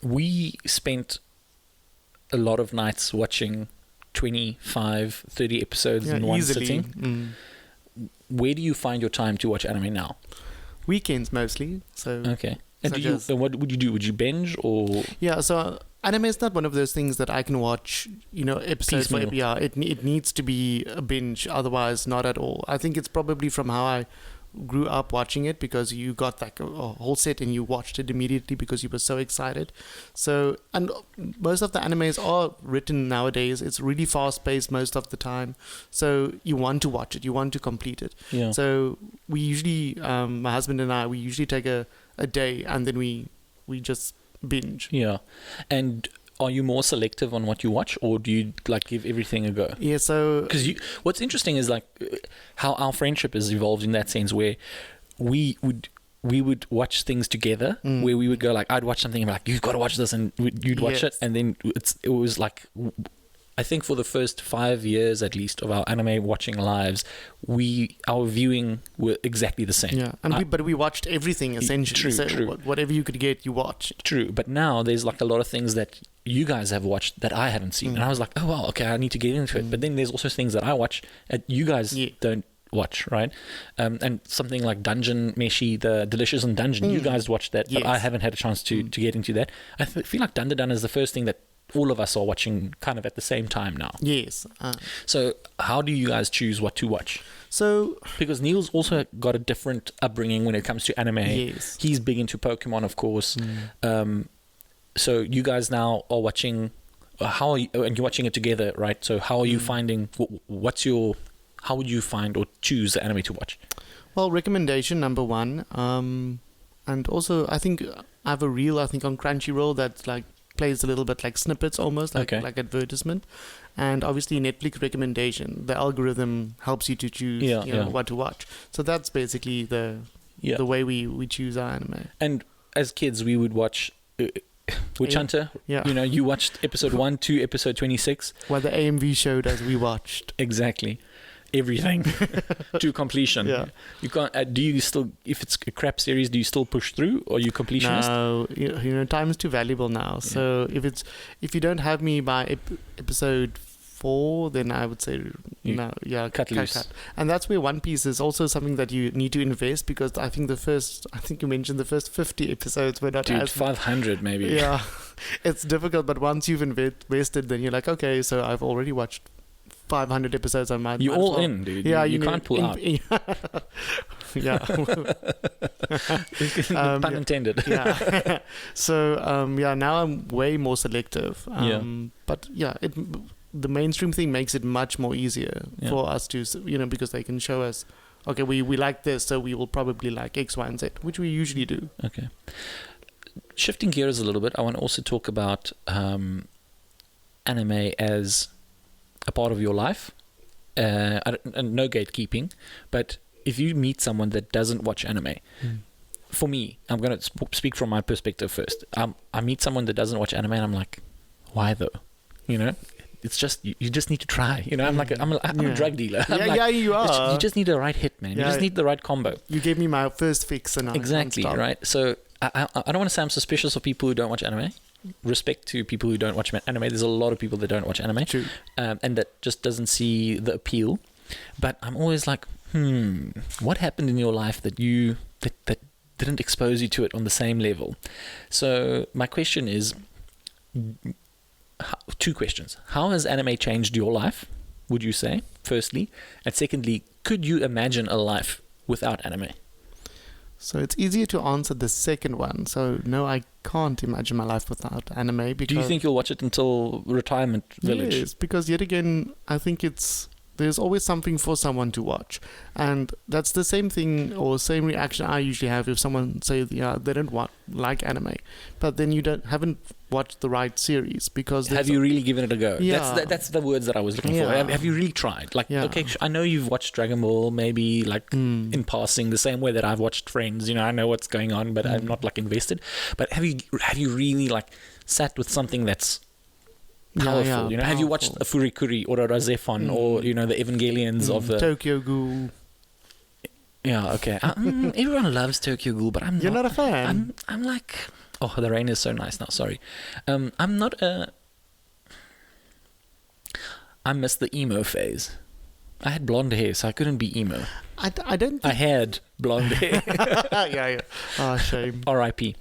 we spent a lot of nights watching 25, 30 episodes in one easily. sitting. Where do you find your time to watch anime now? Weekends mostly. So Okay. And Such do you, as- and what would you do? Would you binge or yeah, so anime is not one of those things that I can watch, episodes for Piecemeal. yeah, it needs to be a binge, otherwise not at all. I think it's probably from how I grew up watching it, because you got like a whole set and you watched it immediately because you were so excited. So, and most of the animes are written nowadays. It's really fast paced most of the time. So you want to watch it, you want to complete it. yeah? So we usually, my husband and I, we usually take a day and then we just binge. Yeah. And are you more selective on what you watch, or do you like give everything a go? Yeah, so Because what's interesting is like how our friendship has evolved in that sense, where we would watch things together, where we would go like, I'd watch something and be like, you've got to watch this, and you'd watch it, Yes. and then it was like, I think for the first 5 years at least of our anime watching lives, our viewing were exactly the same. yeah, and but we watched everything essentially. True, so true. Whatever you could get, you watched. True, but now there's like a lot of things that you guys have watched that I haven't seen, and I was like, oh wow, okay, I need to get into it. But then there's also things that I watch that you guys Yeah. don't watch, right? And something like Dungeon Meshi, the Delicious in Dungeon, you guys watched that, but I Yes. haven't had a chance to get into that. I feel like Dandadan is the first thing that all of us are watching kind of at the same time now. Yes. So how do you guys choose what to watch? So Because Neil's also got a different upbringing when it comes to anime. yes. He's big into Pokemon, of course. So you guys now are watching. How are you? And you're watching it together, right? So how are you finding? How would you find or choose the anime to watch? Well, recommendation number one, and also I think I have a reel. I think on Crunchyroll that like plays a little bit like snippets, almost like Okay. like advertisement, and obviously Netflix recommendation. The algorithm helps you to choose Yeah. what to watch. So that's basically the way we choose our anime. And as kids, we would watch Witch Yeah. Hunter. Yeah. You watched episode 1 to episode 26. What the AMV showed us, we watched. Exactly. Everything to completion. Yeah. You can't. Do you still? If it's a crap series, do you still push through, or are you completionist? No, time is too valuable now. So if you don't have me by episode 4, then I would say You no. Yeah, cut loose. And that's where One Piece is also something that you need to invest, because I think you mentioned the first 50 episodes were not Dude, as 500 maybe. yeah. It's difficult, but once you've invested, then you're like, okay, so I've already watched 500 episodes. I might. You're might as all well. in, dude. Yeah, you can't pull out. Yeah. Pun intended. Yeah. So now I'm way more selective. Yeah. But yeah, the mainstream thing makes it much more easier for us to, because they can show us, okay, we like this, so we will probably like X, Y, and Z, which we usually do. Okay. Shifting gears a little bit, I want to also talk about anime as a part of your life. And no gatekeeping, but if you meet someone that doesn't watch anime, for me, I'm going to speak from my perspective first. I meet someone that doesn't watch anime, and I'm like, why though? It's just you just need to try. I'm a drug dealer. You are. You just need the right hit, man. You just need the right combo. You gave me my first fix, and exactly right. So I don't want to say I'm suspicious of people who don't watch anime. Respect to people who don't watch anime. There's a lot of people that don't watch anime. True. And that just doesn't see the appeal. But I'm always like, what happened in your life that that didn't expose you to it on the same level? So my question is, two questions. How has anime changed your life, would you say, firstly? And secondly, could you imagine a life without anime? So it's easier to answer the second one. So no, I can't imagine my life without anime. Because do you think you'll watch it until retirement village? Yes, because yet again, I think there's always something for someone to watch, and that's the same thing or same reaction I usually have if someone says they don't like anime, but then you haven't watched the right series. Because have you really given it a go? Yeah. That's the words that I was looking for. Have you really tried? Okay, I know you've watched Dragon Ball maybe in passing, the same way that I've watched Friends. I know what's going on, but I'm not invested. But have you really sat with something that's powerful? Have you watched a Furikuri or a Razefon or the Evangelions of the Tokyo Ghoul? Yeah, okay. Everyone loves Tokyo Ghoul, but You're not a fan. I'm like, oh, the rain is so nice now. Sorry, I'm not a. I missed the emo phase. I had blonde hair, so I couldn't be emo. I don't think... I had blonde hair. yeah. Oh, shame. R.I.P.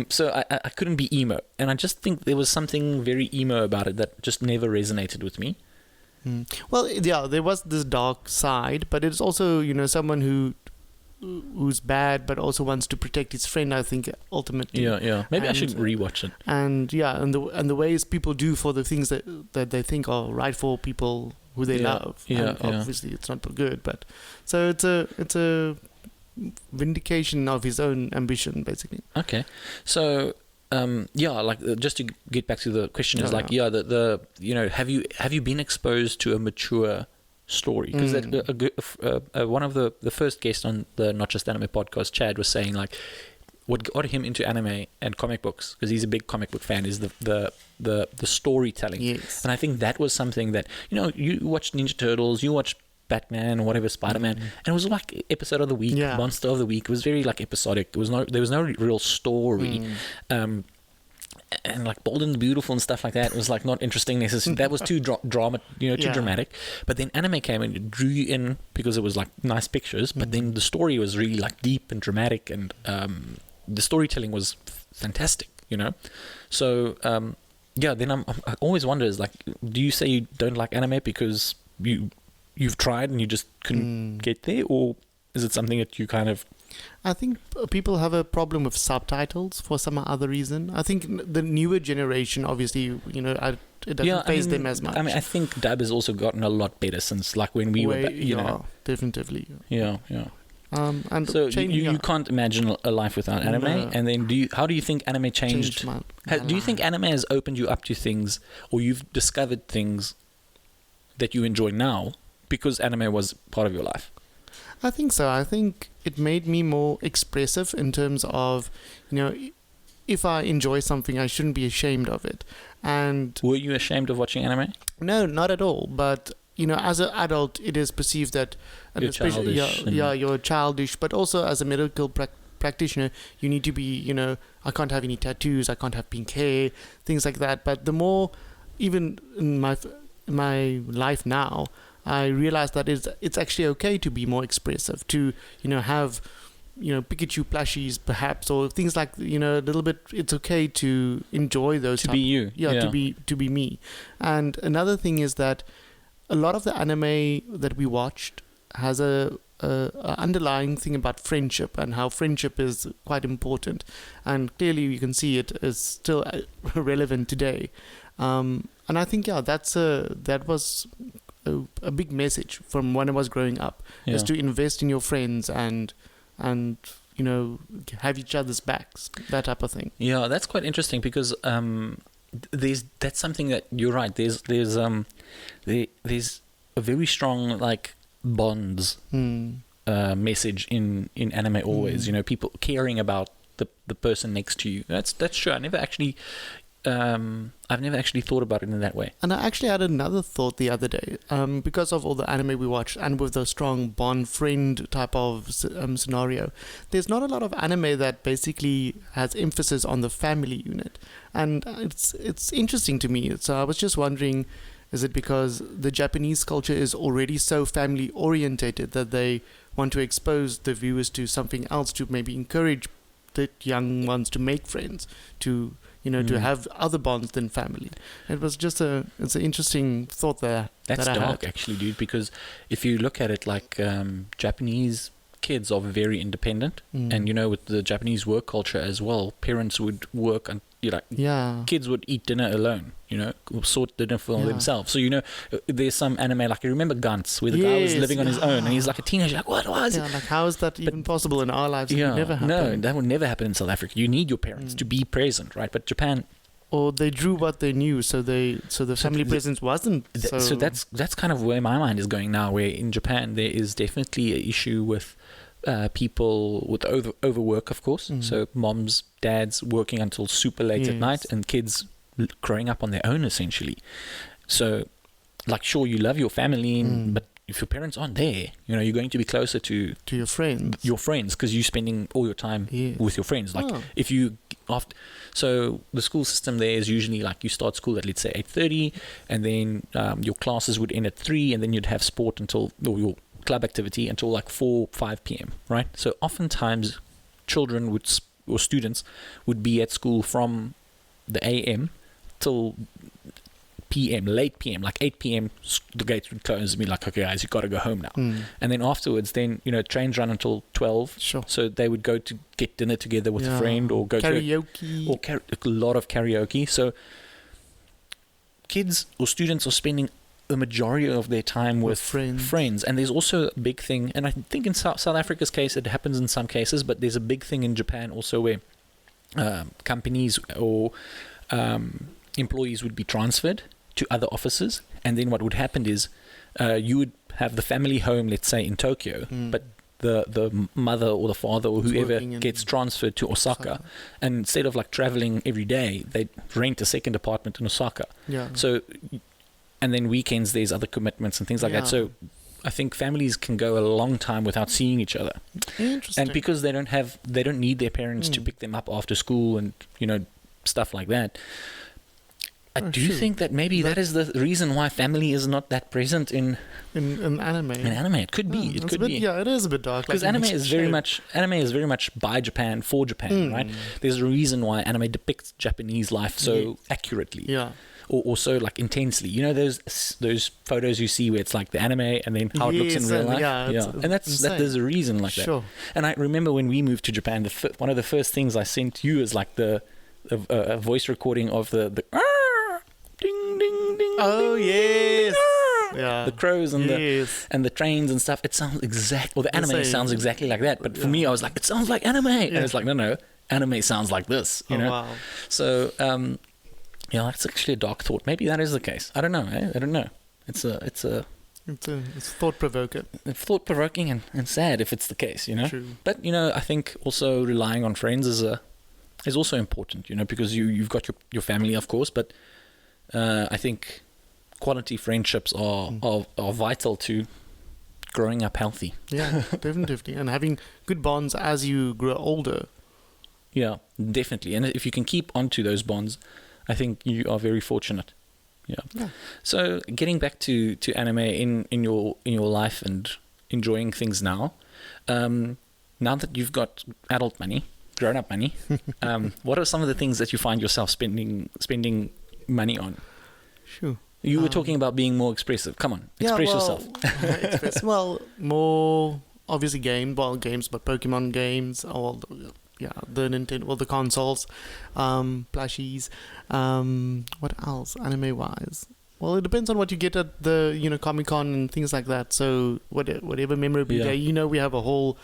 So I couldn't be emo. And I just think there was something very emo about it that just never resonated with me. Well, yeah, there was this dark side, but it's also, someone who's bad but also wants to protect his friend, I think, ultimately. Yeah. Maybe I should rewatch it. And the ways people do for the things that they think are right for people who they love. Yeah, and obviously it's not good, but so it's a vindication of his own ambition, basically. Okay. So just to get back to the question is have you been exposed to a mature story? Because one of the first guests on the Not Just Anime podcast, Chad, was saying what got him into anime and comic books, because he's a big comic book fan, is the storytelling. Yes. And I think that was something that you watched Ninja Turtles, you watched Batman, whatever, Spider-Man, and it was like episode of the week, monster of the week. It was very episodic. There was no real story. And Bold and the Beautiful and stuff like that was not interesting necessarily. That was too drama, too dramatic. But then anime came and it drew you in because it was nice pictures. But then the story was really deep and dramatic, and the storytelling was fantastic. So then I always wonder is do you say you don't like anime because you've tried and you just couldn't get there, or is it something that you kind of... I think people have a problem with subtitles for some other reason. I think the newer generation, obviously, it doesn't faze them as much. I mean, I think dub has also gotten a lot better since when we were, definitely. Yeah. And so you can't imagine a life without anime. No. And then how do you think anime changed? Do you think anime has opened you up to things, or you've discovered things that you enjoy now because anime was part of your life? I think so. I think it made me more expressive in terms of, if I enjoy something, I shouldn't be ashamed of it. And were you ashamed of watching anime? No, not at all. But as an adult, it is perceived that you're childish. You're childish. But also as a medical practitioner, you need to be, I can't have any tattoos, I can't have pink hair, things like that. But the more, even in my life now, I realized that it's actually okay to be more expressive, to have Pikachu plushies perhaps, or things like a little bit. It's okay to enjoy those. Be you, to be me. And another thing is that a lot of the anime that we watched has a underlying thing about friendship and how friendship is quite important, and clearly you can see it is still relevant today. And I think that was a big message from when I was growing up, is to invest in your friends and have each other's backs, that type of thing. Yeah, that's quite interesting because that's something that you're right. There's a very strong like bonds message in anime always. People caring about the person next to you. That's true. I've never actually thought about it in that way. And I actually had another thought the other day, because of all the anime we watch and with the strong bond friend type of scenario. There's not a lot of anime that basically has emphasis on the family unit, and it's interesting to me. So I was just wondering, is it because the Japanese culture is already so family orientated that they want to expose the viewers to something else, to maybe encourage the young ones to make friends, to to have other bonds than family? It was just it's an interesting thought there. That's that dark, actually, dude, because if you look at it, like Japanese kids are very independent, and with the Japanese work culture as well, parents would work and kids would eat dinner alone, sort dinner for themselves. So there's some anime, like I remember Gantz, where the guy was living on his own and he's like a teenager, like, what was it? Like, how is that even possible in our lives? It would never happen. No, that would never happen in South Africa. You need your parents to be present, right? But Japan, or they drew what they knew, so the family presence wasn't. So that's kind of where my mind is going now. Where in Japan there is definitely an issue with people with overwork, of course. So moms, dads working until super late at night, and kids growing up on their own essentially. So, like, sure, you love your family, but if your parents aren't there, you're going to be closer to your friends. Your friends, because you're spending all your time with your friends. Like if you so the school system there is usually like you start school at, let's say, 8:30, and then your classes would end at 3, and then you'd have sport until, or your club activity until like 5 p.m. right? So oftentimes children or students would be at school from the AM till PM, late PM, like 8 PM, the gates would close and be like, okay, guys, you got to go home now. And then afterwards, trains run until 12. Sure. So they would go to get dinner together with a friend, or go karaoke. A lot of karaoke. So kids or students are spending the majority of their time with friends. And there's also a big thing, and I think in South Africa's case, it happens in some cases, but there's a big thing in Japan also where companies or employees would be transferred to other offices, and then what would happen is you would have the family home, let's say in Tokyo, but the mother or the father or whoever gets transferred to Osaka, and instead of like traveling every day, they rent a second apartment in Osaka. So, and then weekends there's other commitments and things like that. So I think families can go a long time without seeing each other. Interesting. And because they don't need their parents to pick them up after school and stuff like that. I do think that maybe that is the reason why family is not that present in anime. In anime, it could be. It could be. Yeah, it is a bit dark. Because anime is very much by Japan for Japan, right? There's a reason why anime depicts Japanese life so accurately. Yeah. Or so like intensely. Those photos you see where it's like the anime and then how it looks in real life. And there's a reason like that. And I remember when we moved to Japan, one of the first things I sent you is like a voice recording of the ding ding ding. Oh ding, yes. Ding, the crows and the trains and stuff. It sounds the anime sounds exactly like that. But for me, I was like, it sounds like anime, and it's like no, anime sounds like this. Wow. So that's actually a dark thought. Maybe that is the case. I don't know. I don't know. It's thought provoking. Thought provoking and sad if it's the case. True. But I think also relying on friends is also important. Because you've got your family, of course, but I think quality friendships are vital to growing up healthy. Yeah, definitely. And having good bonds as you grow older. Yeah, definitely. And if you can keep onto those bonds, I think you are very fortunate. Yeah. So getting back to anime in your life and enjoying things now, now that you've got adult money, grown up money, what are some of the things that you find yourself spending money on? Sure. You were talking about being more expressive. Come on, express yourself. More obviously games, but Pokemon games, all the Nintendo, well, the consoles, plushies. What else, anime-wise? Well, it depends on what you get at the Comic-Con and things like that. So whatever memorabilia, we have a whole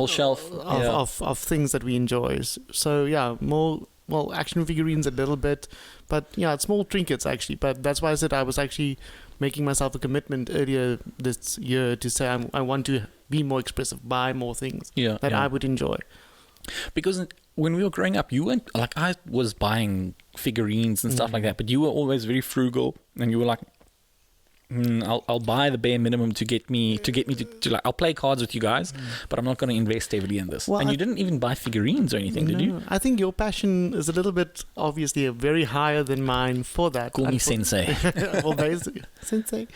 shelf of things that we enjoy. So more action figurines a little bit, but small trinkets actually. But that's why I said I was actually making myself a commitment earlier this year to say I want to be more expressive, buy more things that I would enjoy. Because when we were growing up, you weren't like, I was buying figurines and stuff like that, but you were always very frugal, and you were like, I'll buy the bare minimum to get me to like, I'll play cards with you guys, but I'm not going to invest heavily in this. Well, and you didn't even buy figurines or anything, did you? I think your passion is a little bit, obviously, very higher than mine for that. Call me sensei. Well, basically, sensei.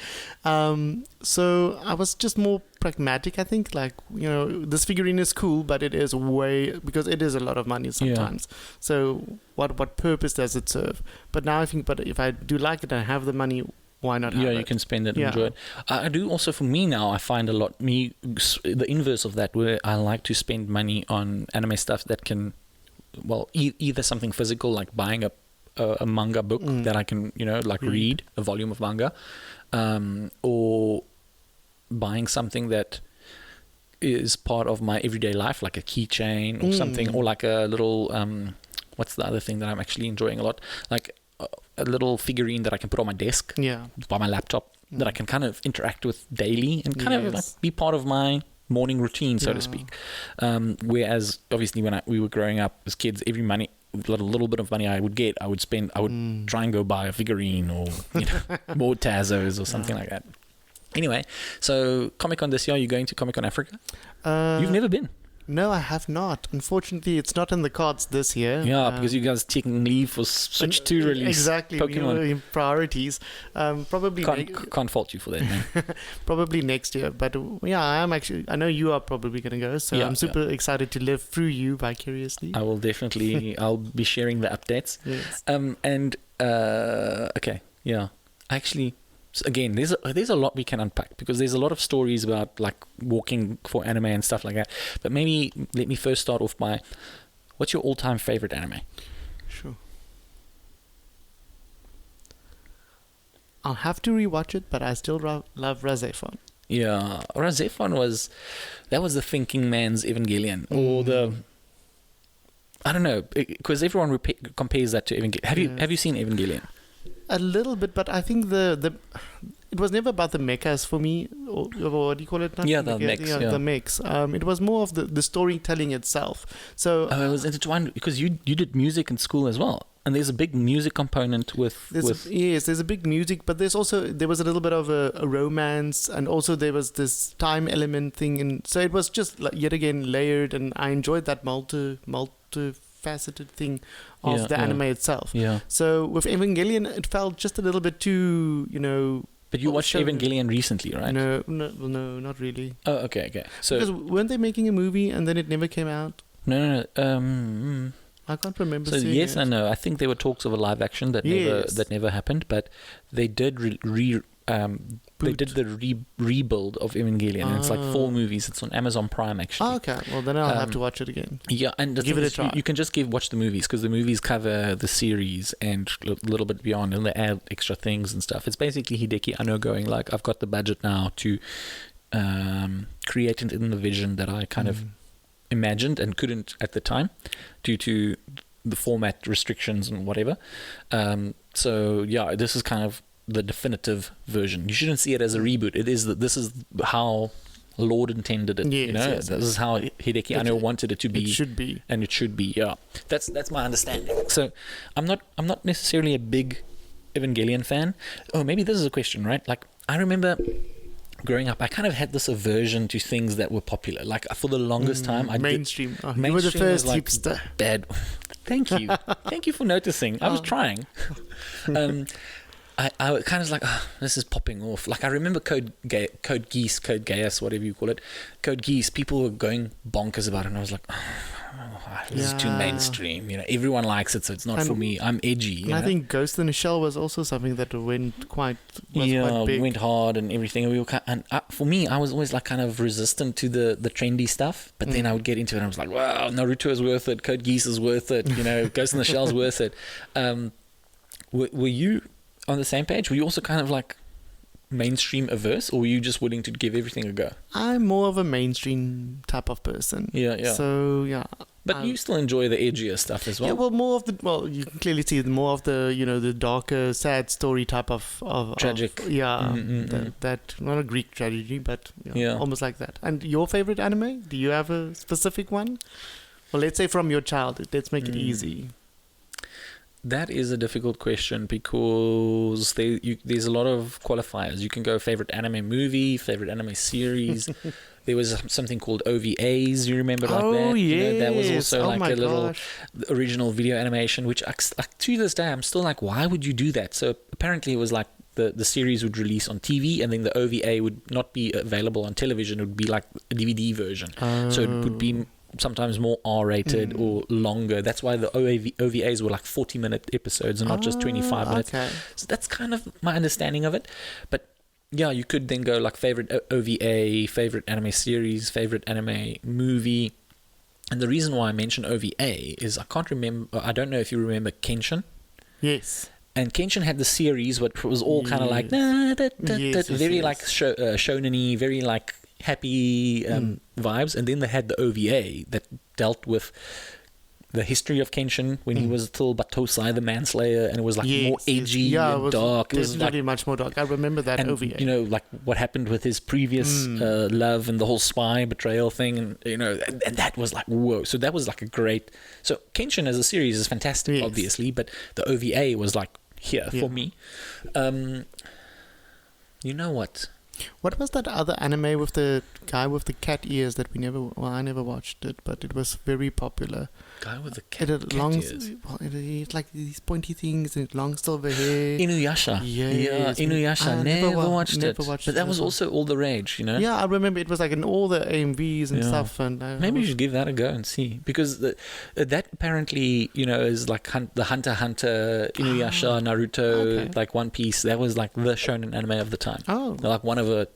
So I was just more pragmatic, I think. Like, this figurine is cool, but it is because it is a lot of money sometimes. Yeah. So what purpose does it serve? But now I think, if I do like it and I have the money, why not have it? You can spend it and enjoy it. I do also, for me now, I find the inverse of that, where I like to spend money on anime stuff that can, either something physical, like buying a manga book that I can, read a volume of manga, or buying something that is part of my everyday life, like a keychain or something, or like a little, what's the other thing that I'm actually enjoying a lot? Like a little figurine that I can put on my desk, by my laptop, that I can kind of interact with daily and kind of like be part of my morning routine, so to speak. Whereas obviously when we were growing up as kids, every little bit of money I would get, I would try and go buy a figurine or more Tazos or something like that. Anyway, so Comic-Con this year, you're going to Comic-Con Africa? You've never been? No, I have not. Unfortunately, it's not in the cards this year. Yeah, because you guys taking leave for Switch 2 release. Exactly. Pokemon. We were priorities. Probably can't fault you for that, man. Probably next year. But I know you are probably going to go, so I'm super excited to live through you vicariously. I will definitely, I'll be sharing the updates. Yes. Actually, so again, there's a lot we can unpack, because there's a lot of stories about like walking for anime and stuff like that. But maybe let me first start off by, what's your all-time favorite anime? Sure. I'll have to rewatch it, but I still love Razefon. Yeah, Razefon was the thinking man's Evangelion, or I don't know, because everyone compares that to Evangelion. Have you seen Evangelion? A little bit, but I think it was never about the mechas for me, or what do you call it now? Yeah, the mechs. The mechs. It was more of the storytelling itself. So it was intertwined, because you did music in school as well, and there's a big music component yes, there's a big music, but there was a little bit of a romance, and also there was this time element thing, and so it was just yet again layered, and I enjoyed that multifaceted thing of the anime itself. Yeah. So with Evangelion, it felt just a little bit too, But you watched Evangelion recently, right? No, not really. Oh, okay. So because weren't they making a movie and then it never came out? No. I can't remember. So yes, I know. I think there were talks of a live action that never happened, but they did they did the rebuild of Evangelion, and it's like 4 movies. It's on Amazon Prime, actually. Oh, okay. Well, then I'll have to watch it again. Yeah, and give it a try. You can just watch the movies, because the movies cover the series and a little bit beyond, and they add extra things and stuff. It's basically Hideki Anno going like, I've got the budget now to create it in the vision that I kind of imagined and couldn't at the time due to the format restrictions and whatever. So yeah, this is kind of the definitive version. You shouldn't see it as a reboot. This is how Lord intended it. Yes, this is how Hideki Anno wanted it to be. It should be, and it should be. Yeah, that's my understanding. So I'm not necessarily a big Evangelion fan. Oh, maybe this is a question, right? Like, I remember growing up, I kind of had this aversion to things that were popular. Like, for the longest time, mainstream. You were the first hipster. Bad. Thank you. Thank you for noticing. I was trying. I kind of like, this is popping off. Like, I remember Code Geass, whatever you call it. Code Geass, people were going bonkers about it, and I was like, this is too Yeah. mainstream. Everyone likes it, so it's not for me. I'm edgy. And I think Ghost in the Shell was also something that went quite big. Went hard and everything. For me, I was always like kind of resistant to the trendy stuff, but then I would get into it and I was like, wow, Naruto is worth it, Code Geass is worth it, Ghost in the Shell's worth it. Were you on the same page? Were you also kind of like mainstream averse, or were you just willing to give everything a go? I'm more of a mainstream type of person. Yeah. So, yeah. But you still enjoy the edgier stuff as well. Yeah, you can clearly see more of the, the darker, sad story type of tragic. That not a Greek tragedy, but almost like that. And your favorite anime? Do you have a specific one? Well, let's say from your childhood. Let's make it easy. That is a difficult question because there's a lot of qualifiers. You can go favorite anime movie, favorite anime series. There was something called OVAs. You remember that? Oh, yes. That was also like a little gosh. original video animation, which to this day I'm still like, why would you do that? So apparently it was like the series would release on TV, and then the OVA would not be available on television. It would be like a DVD version. So it would be sometimes more R-rated or longer. That's why the OVAs were like 40-minute episodes and not just 25 minutes. Okay. So that's kind of my understanding of it. But yeah, you could then go like favorite OVA, favorite anime series, favorite anime movie. And the reason why I mention OVA is I don't know if you remember Kenshin. Yes. And Kenshin had the series, but it was all kind of like very like shonen-y, very like happy vibes. And then they had the OVA that dealt with the history of Kenshin when he was still Batosai, the manslayer, and it was like more edgy and dark. It was definitely much more dark. I remember that OVA. Like what happened with his previous love and the whole spy betrayal thing, and and that was like whoa. So that was like a great. So Kenshin as a series is fantastic, obviously, but the OVA was like for me. You know what? What was that other anime with the guy with the cat ears that I never watched it, but it was very popular. Guy with the cat ears? Well, it's like these pointy things and long silver hair. Inuyasha. Yes. Yeah, Inuyasha. I Never watched it. Watched but that was also all the rage, Yeah, I remember it was like in all the AMVs and stuff. And maybe you should give that a go and see. Because that apparently, is like the Hunter x Hunter, Inuyasha, Naruto, like One Piece. That was like the shonen anime of the time. Oh. Like one of the,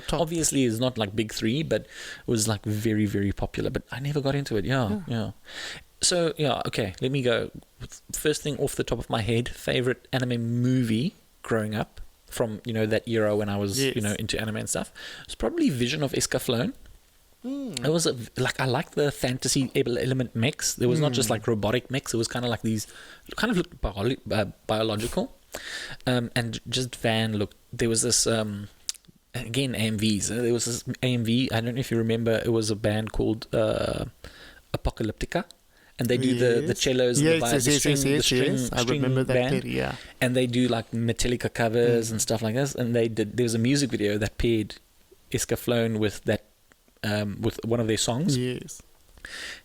top. Obviously it's not like big three, but it was like very, very popular. But I never got into it. Yeah. So, okay, let me go. First thing off the top of my head, favorite anime movie growing up from, that era when I was, into anime and stuff. It's probably Vision of Escaflowne. It was I like the fantasy element mix. There was not just like robotic mix. It was kind of like these, kind of looked biological. And just Van looked, there was this, again, AMVs. There was this AMV, I don't know if you remember, it was a band called Apocalyptica. And they do the cellos, the string I remember that band. clearly, And they do like Metallica covers and stuff like this. And there was a music video that paired Escaflowne with that, with one of their songs. Yes.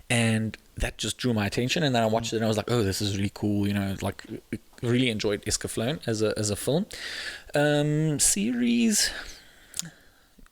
And that just drew my attention. And then I watched it and I was like, oh, this is really cool. Like really enjoyed Escaflowne as a film. Series,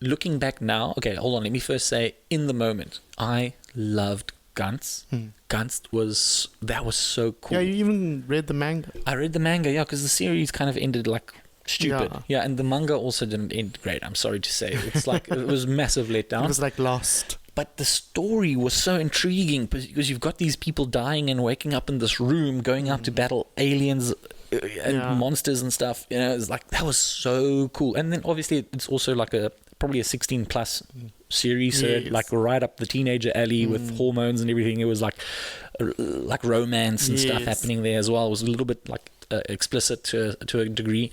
looking back now, okay, hold on. Let me first say, in the moment, I loved Gantz. Gantz was so cool. Yeah, you even read the manga. I read the manga, because the series kind of ended like stupid. Yeah, and the manga also didn't end great. I'm sorry to say. It's like it was massive letdown. It was like Lost. But the story was so intriguing because you've got these people dying and waking up in this room, going out to battle aliens and monsters and stuff. It's like that was so cool. And then obviously it's also like probably a 16 plus series, so like right up the teenager alley with hormones and everything. It was like romance and stuff happening there as well. It was a little bit like explicit to a degree.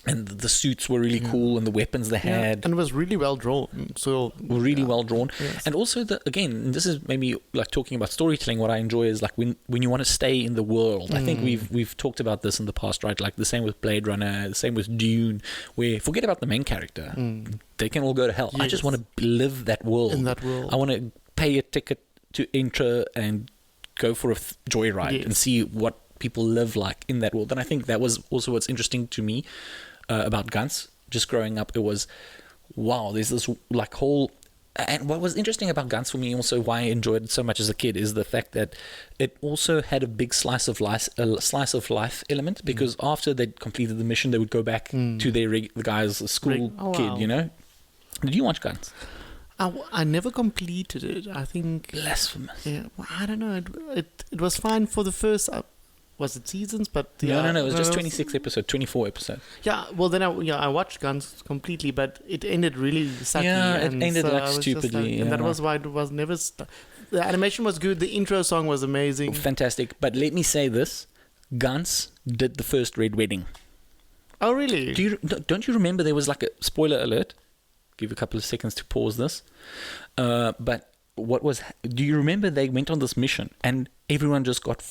And the suits were really cool, and the weapons they had. And it was really well drawn. Well drawn. Yes. And also, again, this is maybe like talking about storytelling. What I enjoy is like when you want to stay in the world. I think we've talked about this in the past, right? Like the same with Blade Runner, the same with Dune, where forget about the main character. They can all go to hell. Yes. I just want to live that world. In that world. I want to pay a ticket to enter and go for a joyride and see what people live like in that world. And I think that was also what's interesting to me about Gantz. Just growing up, it was, wow, there's this like whole And what was interesting about Guns for me, also why I enjoyed it so much as a kid, is the fact that it also had a big slice of life element. Because after they'd completed the mission, they would go back to the guy's school kid. wow. You know, did you watch Guns? I never completed it. I think. Blasphemous. Yeah, well, I don't know. It was fine for the first. Was it seasons? But yeah, No. It was just 26 episodes, 24 episodes. Yeah, well then I watched Guns completely, but it ended really sucky. Yeah, it and ended so like I was just stupidly, and that yeah. was why it was never. The animation was good. The intro song was amazing. Fantastic. But let me say this: Guns did the first Red Wedding. Oh really? Don't you remember there was like a spoiler alert? Give a couple of seconds to pause this. But do you remember they went on this mission and everyone just got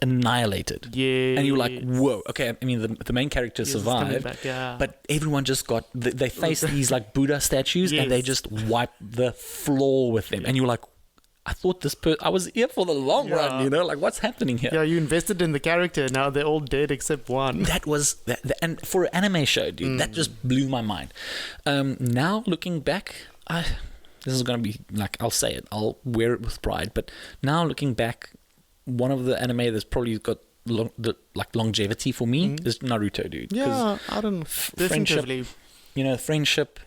annihilated? Yeah. And you were like, whoa, okay, I mean, the main character Yes, it's coming survived, back, yeah. but everyone just they faced these like Buddha statues and they Yes. just wiped the floor with them. And you were like, I thought I was here for the long run, you know, like what's happening here? Yeah, you invested in the character. Now they're all dead except one. That was and for an anime show, dude, that just blew my mind. Now looking back, this is gonna be like, I'll say it, I'll wear it with pride. But now looking back, one of the anime that's probably got longevity for me is Naruto, dude. 'Cause Yeah, I don't know. Definitively. friendship,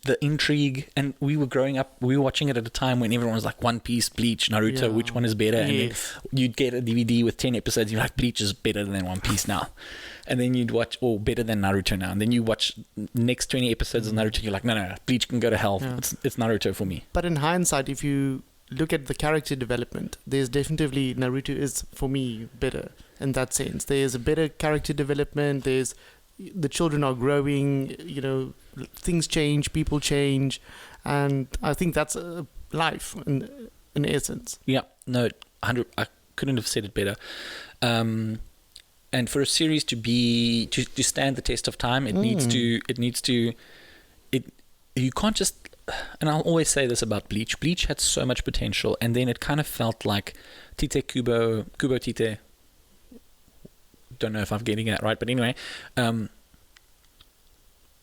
the intrigue, and we were growing up, we were watching it at a time when everyone was like One Piece, Bleach, Naruto, Yeah. which one is better? And then Yes. you'd get a DVD with 10 episodes, you're like, Bleach is better than One Piece now. And then you'd watch, better than Naruto now. And then you watch next 20 episodes of Naruto, you're like, no, Bleach can go to hell. Yeah. It's Naruto for me. But in hindsight, if you look at the character development, there's definitely Naruto is for me better in that sense. There's a better character development. There's the children are growing. You know, things change, people change, and I think that's life in essence. Yeah, no, 100. I couldn't have said it better. And for a series to stand the test of time, it needs to. You can't just. And I'll always say this about Bleach. Bleach had so much potential, and then it kind of felt like Tite Kubo Tite. Don't know if I'm getting that right, but anyway,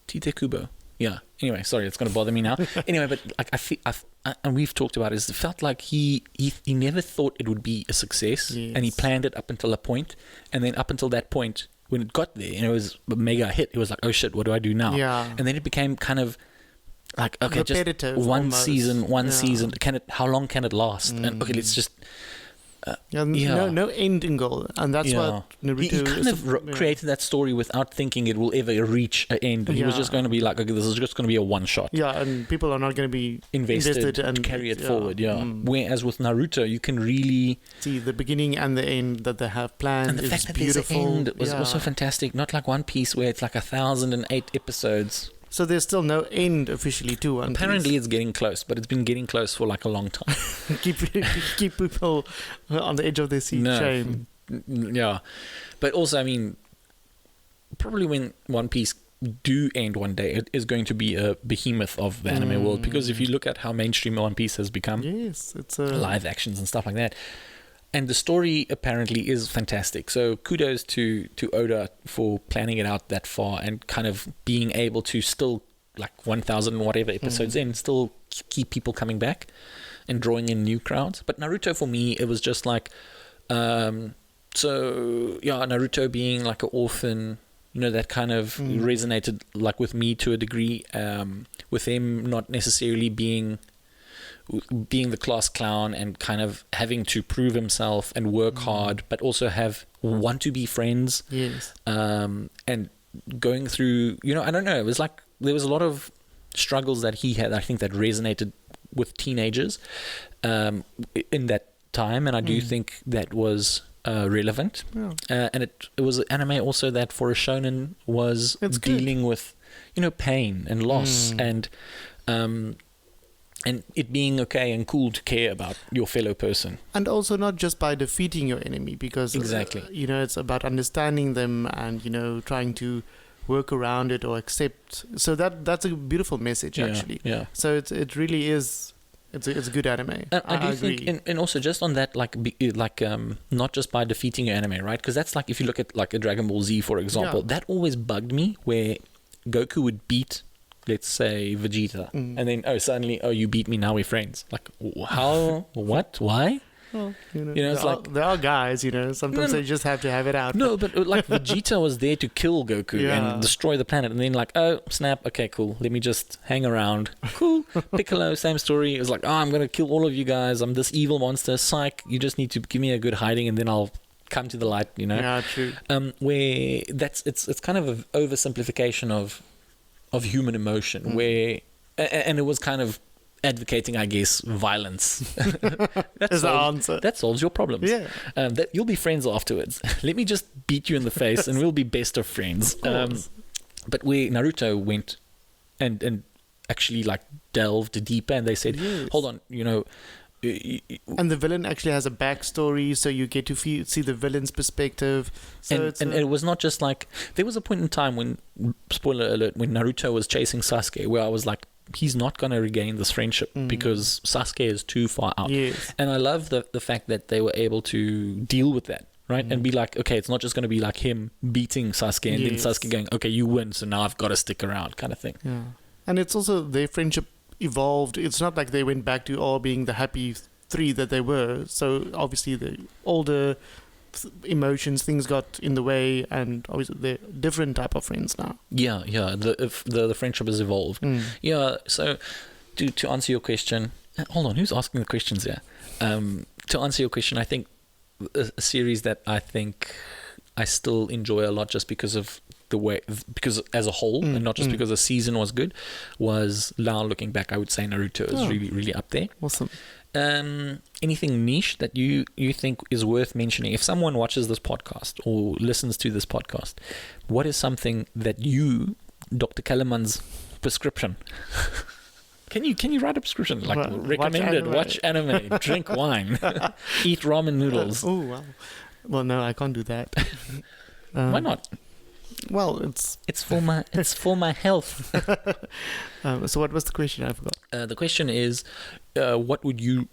Tite Kubo. Yeah. Anyway, sorry, it's going to bother me now. Anyway, but like and we've talked about it felt like he never thought it would be a success, and he planned it up until a point, and then up until that point, when it got there, and it was a mega hit, it was like, oh shit, what do I do now? Yeah. And then it became kind of like, okay, just repetitive one almost. season. How long can it last? And okay, let's just. No ending goal, and that's what Naruto. He kind of created that story without thinking it will ever reach an end. He was just going to be like, okay, this is just going to be a one shot. Yeah, and people are not going to be invested and carry it forward. Yeah. Whereas with Naruto, you can really see the beginning and the end that they have planned. and the fact that beautiful. there's an end was also fantastic. Not like One Piece where it's like 1,008 episodes. So there's still no end officially to One Piece. Apparently, it's getting close, but it's been getting close for like a long time. keep people on the edge of their seat. No. Shame. Yeah, but also, I mean, probably when One Piece do end one day, it is going to be a behemoth of the anime world, because if you look at how mainstream One Piece has become, Yes, it's live actions and stuff like that, and the story apparently is fantastic. So kudos to Oda for planning it out that far and kind of being able to still, like 1,000 whatever episodes in, still keep people coming back and drawing in new crowds. But Naruto, for me, it was just like, Naruto being like an orphan, that kind of resonated like with me to a degree, with him not necessarily being the class clown and kind of having to prove himself and work hard, but also want to be friends. Yes. And going through, I don't know, it was like there was a lot of struggles that he had, I think, that resonated with teenagers in that time, and I do think that was relevant. Yeah. And it was an anime also that for a shonen was dealing with pain and loss and it being okay and cool to care about your fellow person. And also not just by defeating your enemy, because exactly, it's about understanding them and trying to work around it or accept. So that's a beautiful message, actually. Yeah. So it really is. It's a good anime. I do think, and also just on that, not just by defeating your enemy, right? Because that's like, if you look at like a Dragon Ball Z, for example, that always bugged me, where Goku would beat let's say Vegeta, and then suddenly you beat me, now we're friends. Like how? What? Why? Well, it's like there are guys, sometimes they just have to have it out. no, but like Vegeta was there to kill Goku and destroy the planet, and then like, oh snap, okay, cool, let me just hang around. Cool. Piccolo, same story. It was like, I'm gonna kill all of you guys. I'm this evil monster. Psych. You just need to give me a good hiding, and then I'll come to the light. Yeah, true. Where it's kind of an oversimplification of human emotion, where and it was kind of advocating, I guess, violence. That's the answer. That solves your problems. Yeah. That you'll be friends afterwards. Let me just beat you in the face, and we'll be best of friends. But where Naruto went and actually like delved deeper, and they said, hold on, and the villain actually has a backstory, so you get to see the villain's perspective. So and it was not just like, there was a point in time when, spoiler alert, when Naruto was chasing Sasuke, where I was like, he's not going to regain this friendship because Sasuke is too far out. Yes. And I love the fact that they were able to deal with that, right? And be like, okay, it's not just going to be like him beating Sasuke and then Sasuke going, okay, you win, so now I've got to stick around, kind of thing. Yeah. And it's also their friendship evolved. It's not like they went back to all being the happy three that they were. So obviously the older emotions, things got in the way, and obviously they're different type of friends now. Yeah. The friendship has evolved. Yeah. So to answer your question, hold on, who's asking the questions here? To answer your question, I think a series that I think I still enjoy a lot, just because of the way, because as a whole, and not just because the season was good, was, now looking back, I would say Naruto is really, really up there. Awesome. Anything niche that you think is worth mentioning? If someone watches this podcast or listens to this podcast, what is something that you, Dr. Kellerman's prescription? Can you write a prescription like recommended? Watch anime, drink wine, eat ramen noodles. Oh wow! Well, no, I can't do that. Why not? Well, it's for my health. So what was the question? I forgot. The question is, what would you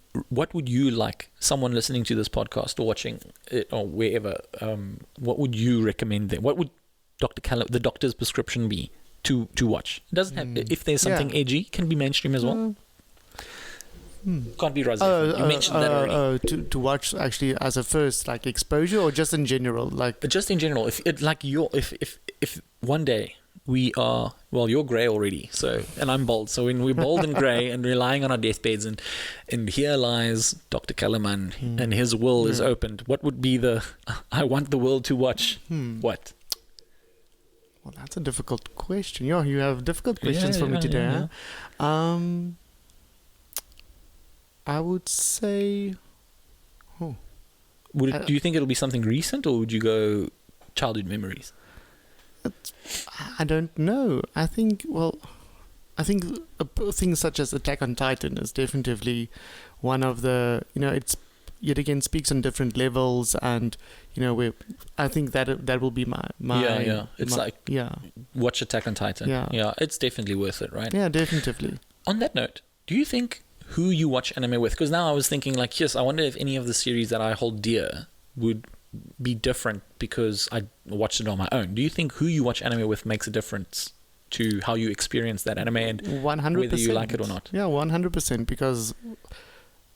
like someone listening to this podcast or watching it or wherever? What would you recommend them? What would the doctor's prescription be to watch? It doesn't have, if there's something edgy, can be mainstream as well. Can't be Razi. You mentioned that already. To watch actually as a first like exposure, or just in general, like just in general. If one day we are, well, you're grey already, so, and I'm bald, so when we're bald and grey and relying on our deathbeds, and here lies Dr. Kellerman and his will is opened, what would be I want the world to watch what? Well, that's a difficult question. You have difficult questions for me today. Huh? I would say, do you think it'll be something recent, or would you go childhood memories? I don't know. I think things such as Attack on Titan is definitely one of the, it's yet again speaks on different levels, and I think that will be my watch Attack on Titan. Yeah, it's definitely worth it, right? Yeah, definitely. On that note, do you think who you watch anime with? Because now I was thinking like, yes, I wonder if any of the series that I hold dear would be different because I watched it on my own. Do you think who you watch anime with makes a difference to how you experience that anime and 100%. Whether you like it or not? Yeah, 100%, because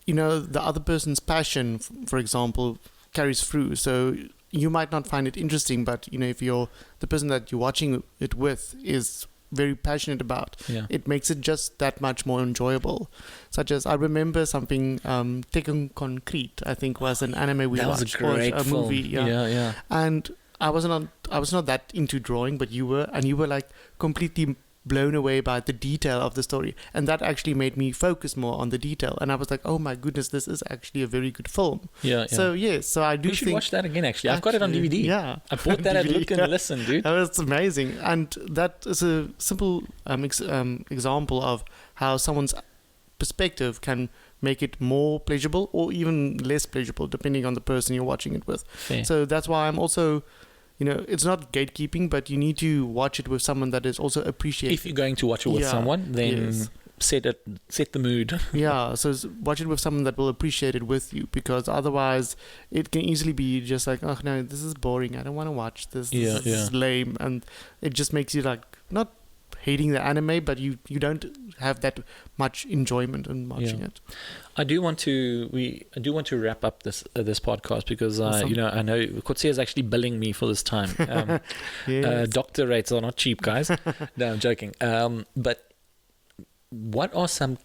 the other person's passion, for example, carries through. So you might not find it interesting, but if the person that you're watching it with is very passionate about, it makes it just that much more enjoyable. Such as, I remember something, Tekken Concrete, I think, was an anime we watched. That was a great film. Movie. Yeah. And I was not that into drawing, but you were like completely blown away by the detail of the story, and that actually made me focus more on the detail, and I was like, oh my goodness, this is actually a very good film. So I do we should watch that again. Actually, I've got it on DVD. I bought that at Look and Listen, dude. That was amazing, and that is a simple example of how someone's perspective can make it more pleasurable or even less pleasurable depending on the person you're watching it with. Fair. So that's why I'm also, it's not gatekeeping, but you need to watch it with someone that is also appreciative. If you're going to watch it with someone, then set the mood. So watch it with someone that will appreciate it with you, because otherwise it can easily be just like, oh no, this is boring, I don't want to watch this. This is lame, and it just makes you like not hating the anime, but you don't have that much enjoyment in watching it. I do want to wrap up this podcast because Awesome. I know Kotzee is actually billing me for this time. Yes. Doctor rates are not cheap, guys. No, I'm joking. But what are some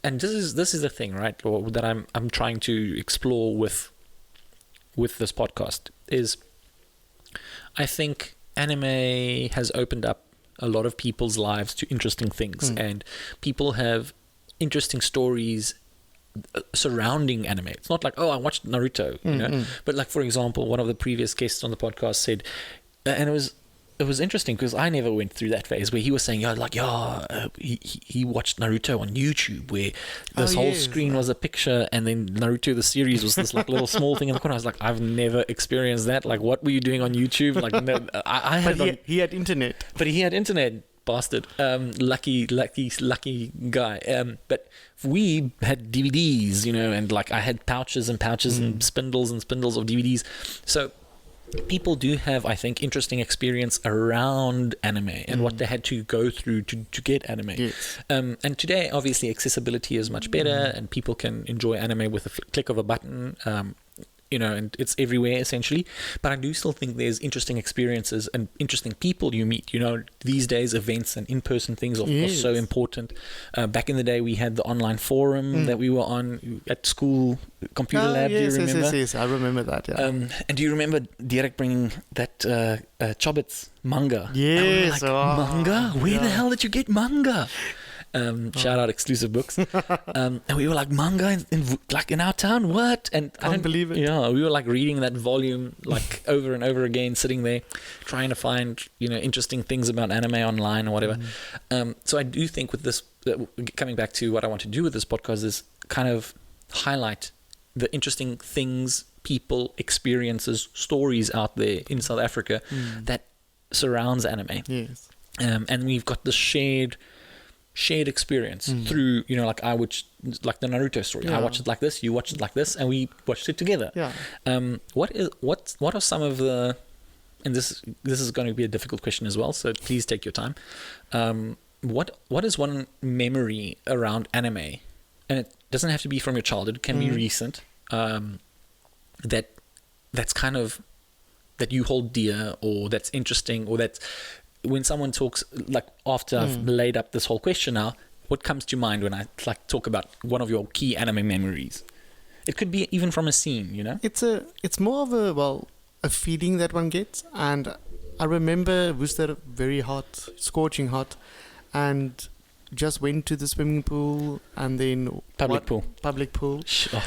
and this is the thing, right? Or that I'm trying to explore with this podcast is, I think anime has opened up a lot of people's lives to interesting things, and people have interesting stories surrounding anime. It's not like, oh, I watched Naruto, you know. But like, for example, one of the previous guests on the podcast said, and it was interesting because I never went through that phase where he was saying, he watched Naruto on YouTube where this whole screen was a picture and then Naruto the series was this like little small thing in the corner. I was like, I've never experienced that. Like, what were you doing on YouTube? Like, no, I had But he had internet. but he had internet, bastard. Lucky guy. But we had DVDs, you know, and like I had pouches and pouches and spindles of DVDs. So people do have, I think, interesting experience around anime and what they had to go through to get anime. Yes. And today, obviously, accessibility is much better and people can enjoy anime with a click of a button. You know, and it's everywhere essentially. But I do still think there's interesting experiences and interesting people you meet. You know, these days events and in-person things are so important. Back in the day, we had the online forum that we were on at school, computer lab. Yes, do you remember? Yes, I remember that. Yeah. And do you remember Derek bringing that Chobits manga? Yes. And we were like, manga? Where the hell did you get manga? Shout out Exclusive Books. And we were like, manga in our town? What? And I Can't don't believe it. Yeah, we were like reading that volume like over and over again, sitting there trying to find, you know, interesting things about anime online or whatever. So I do think with this, coming back to what I want to do with this podcast is kind of highlight the interesting things, people, experiences, stories out there in South Africa that surrounds anime. Yes. And we've got this shared experience through, you know, like I watched like the Naruto story. I watched it like this, you watched it like this, and we watched it together. Yeah. What are some of the, and this is going to be a difficult question as well, so please take your time. What is one memory around anime, and it doesn't have to be from your childhood, it can be recent, that's kind of that you hold dear, or that's interesting, or that's when someone talks, like after I've laid up this whole question now, what comes to mind when I like talk about one of your key anime memories? It could be even from a scene, you know? It's more of a feeling that one gets, and I remember Worcester very hot, scorching hot, and just went to the swimming pool and then Public pool. Oh,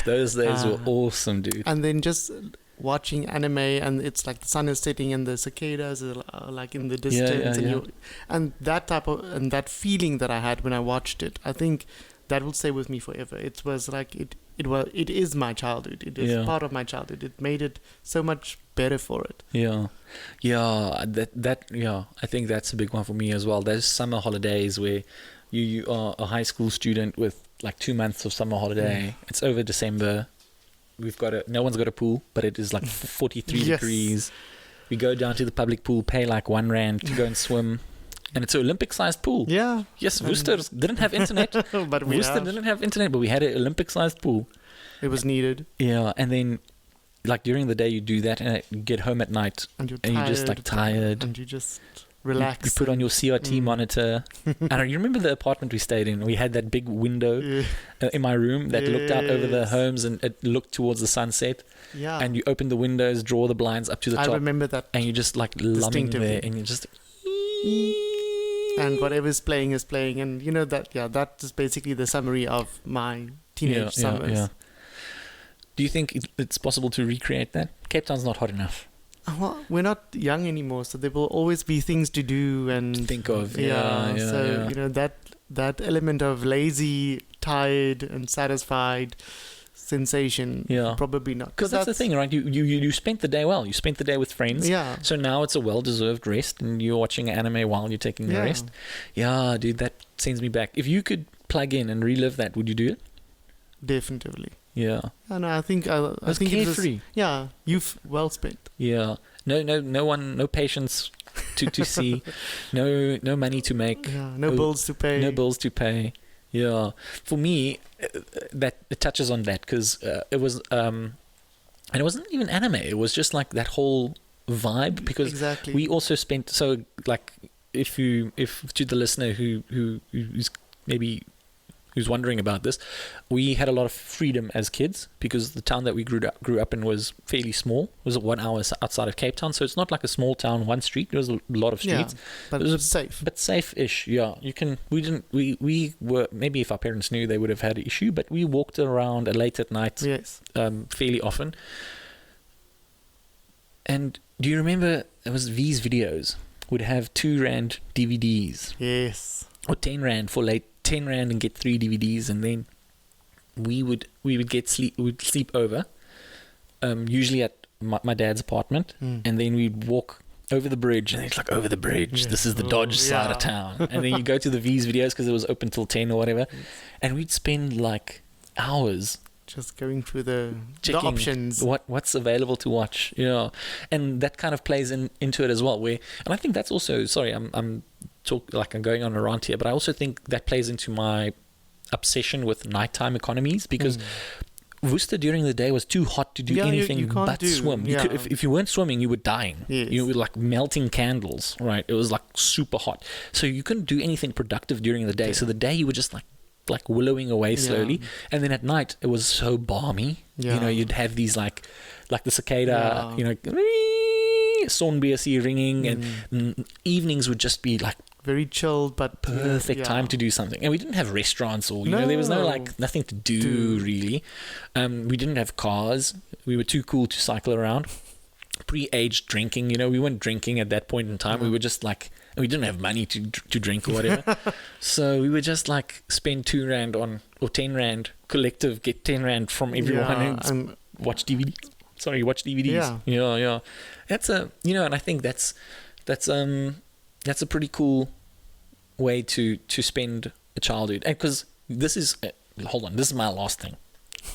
those days were awesome, dude. And then just watching anime, and it's like the sun is setting and the cicadas are like in the distance, and that type of, and that feeling that I had when I watched it, I think that will stay with me forever. It was like it is my childhood. It is part of my childhood. It made it so much better for it. I think that's a big one for me as well. There's summer holidays where you are a high school student with like 2 months of summer holiday. It's over December. No one's got a pool, but it is like 43 degrees. We go down to the public pool, pay like R1 to go and swim. And it's an Olympic-sized pool. Yeah. Yes, Worcester didn't have internet. But didn't have internet, but we had an Olympic-sized pool. It was needed. Yeah, and then like during the day you do that, and you get home at night, and you're just like tired. And you just relax. You put on your CRT monitor. And you remember the apartment we stayed in? We had that big window in my room that looked out over the homes, and it looked towards the sunset. Yeah. And you open the windows, draw the blinds up to the top. I remember that. And you just like lumming there, and you just. And whatever's playing is playing, and you know that. Yeah, that is basically the summary of my teenage summers. Yeah. Do you think it's possible to recreate that? Cape Town's not hot enough. Well, we're not young anymore, so there will always be things to do and think of. you know that element of lazy, tired, and satisfied sensation. Probably not. Because that's the thing, right? You spent the day well. You spent the day with friends. Yeah. So now it's a well-deserved rest, and you're watching anime while you're taking the rest. Yeah, dude, that sends me back. If you could plug in and relive that, would you do it? Definitely. Yeah. And I think it was carefree. Youth well spent. Yeah. No patience to see, no money to make, no bills to pay. No bills to pay. Yeah, for me, that it touches on that because it was, and it wasn't even anime. It was just like that whole vibe because we also spent if to the listener who's maybe who's wondering about this, we had a lot of freedom as kids because the town that we grew up in was fairly small. It was 1 hour outside of Cape Town, so it's not like a small town, one street. There was a lot of streets, but it was safe. But safe-ish, yeah. We were, maybe if our parents knew, they would have had an issue, but we walked around late at night, fairly often. And do you remember there was these videos would have 2 rand DVDs? Yes. Or 10 rand for late. 10 rand and get 3 DVDs, and then we would sleep over, usually at my dad's apartment, and then we'd walk over the bridge, and it's like over the bridge. This is the Dodge side of town, and then you go to the V's videos because it was open till 10 or whatever, and we'd spend like hours just going through the options, what's available to watch, and that kind of plays into it as well. And I think that's also I'm going on a rant here, but I also think that plays into my obsession with nighttime economies because Worcester during the day was too hot to do anything but swim. You could, if you weren't swimming, you were dying. Yes. You were like melting candles, right? It was like super hot, so you couldn't do anything productive during the day. So the day you were just like willowing away slowly, and then at night it was so balmy. You'd have these like the cicada, songbird ringing, and evenings would just be like very chilled but perfect time to do something. And we didn't have restaurants or there was nothing to do really. We didn't have cars. We were too cool to cycle around. Pre-aged drinking, we weren't drinking at that point in time. We were just like, we didn't have money to drink or whatever. So we would just like spend 2 rand or 10 rand collective, get 10 rand from everyone and watch DVDs. Watch DVDs. Yeah. That's and I think that's a pretty cool way to spend a childhood. And because this is my last thing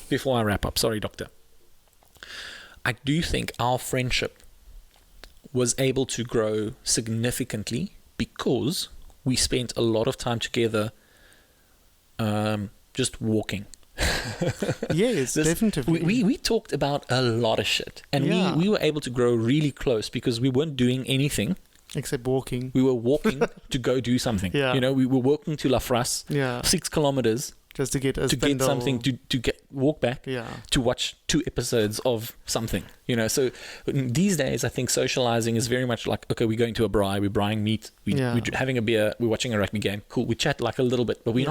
before I wrap up. Sorry, doctor. I do think our friendship was able to grow significantly because we spent a lot of time together just walking. Yes, definitely. We talked about a lot of shit, and we were able to grow really close because we weren't doing anything except walking. We were walking to go do something. We were walking to La Frasse, 6 kilometers just to get something to walk back to watch 2 episodes of something. So these days I think socializing is very much like, okay, we're going to a braai, we're braaiing meat, we're having a beer, we're watching a rugby game, cool, we chat like a little bit, but we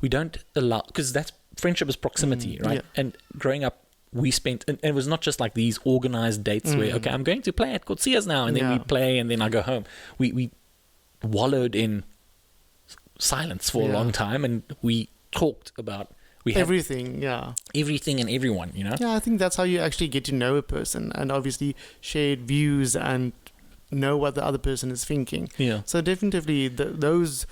don't allow, because that's friendship is proximity, right? And growing up we spent, and it was not just like these organized dates where, okay, I'm going to play at Kotzee's now, and then we play and then I go home. We wallowed in silence for a long time, and we talked about everything and everyone. I think that's how you actually get to know a person, and obviously shared views and know what the other person is thinking. So definitely those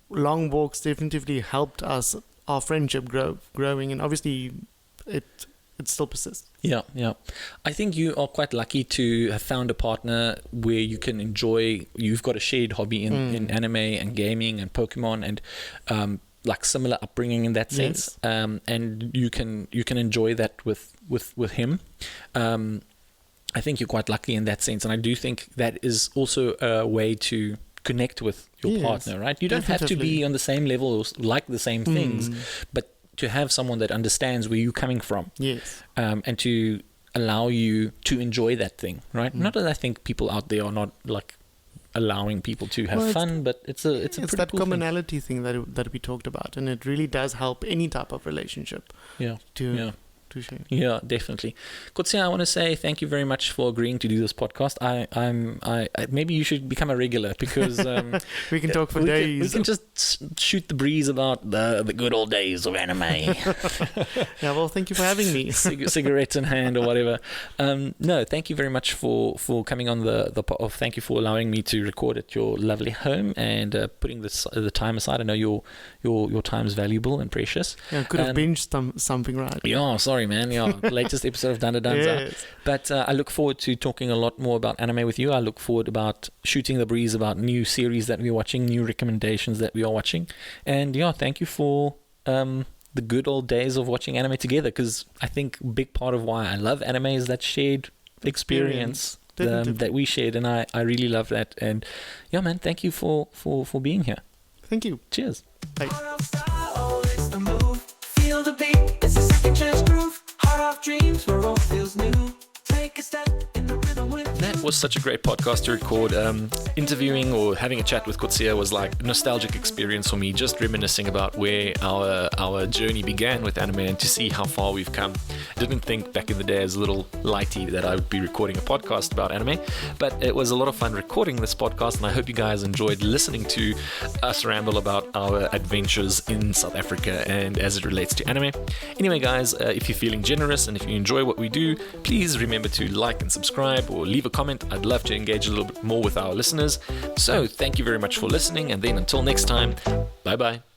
long walks definitely helped our friendship growing, and obviously it still persists. I think you are quite lucky to have found a partner where you can enjoy, you've got a shared hobby in anime and gaming and Pokemon and like similar upbringing in that sense, and you can enjoy that with him. I think you're quite lucky in that sense, and I do think that is also a way to connect with your partner, right? You don't have to be on the same level or like the same things, but to have someone that understands where you're coming from, and to allow you to enjoy that thing, right? Not that I think people out there are not like allowing people to have fun, but it's that cool commonality thing that we talked about, and it really does help any type of relationship. To share. Yeah, definitely. Kotzee, I want to say thank you very much for agreeing to do this podcast. I maybe you should become a regular, because we can talk for days. We can just shoot the breeze about the good old days of anime. Well, thank you for having me. Cigarettes in hand or whatever. No, thank you very much for coming on thank you for allowing me to record at your lovely home and putting the time aside. I know your time is valuable and precious. Could have binged something, right? Yeah, sorry. sorry, man. Yeah, latest episode of Dunda Danza. Yes. But I look forward to talking a lot more about anime with you. I look forward about shooting the breeze about new series that we're watching, new recommendations that we are watching. And yeah, thank you for the good old days of watching anime together, because I think a big part of why I love anime is that shared experience that we shared, and I really love that. And yeah, man, thank you for being here. Thank you. Cheers. Bye. Heart of style, it's the move. Feel the beat, it's a second chance groove. Heart of dreams, where all feels new. Take a step in the rhythm with That was such a great podcast to record. Interviewing or having a chat with Kotzee was like a nostalgic experience for me, just reminiscing about where our journey began with anime and to see how far we've come. I didn't think back in the day as a little lighty that I would be recording a podcast about anime, but it was a lot of fun recording this podcast, and I hope you guys enjoyed listening to us ramble about our adventures in South Africa and as it relates to anime. Anyway, guys, if you're feeling generous and if you enjoy what we do, please remember to like and subscribe or leave a comment. I'd love to engage a little bit more with our listeners. So thank you very much for listening, and then until next time, bye bye.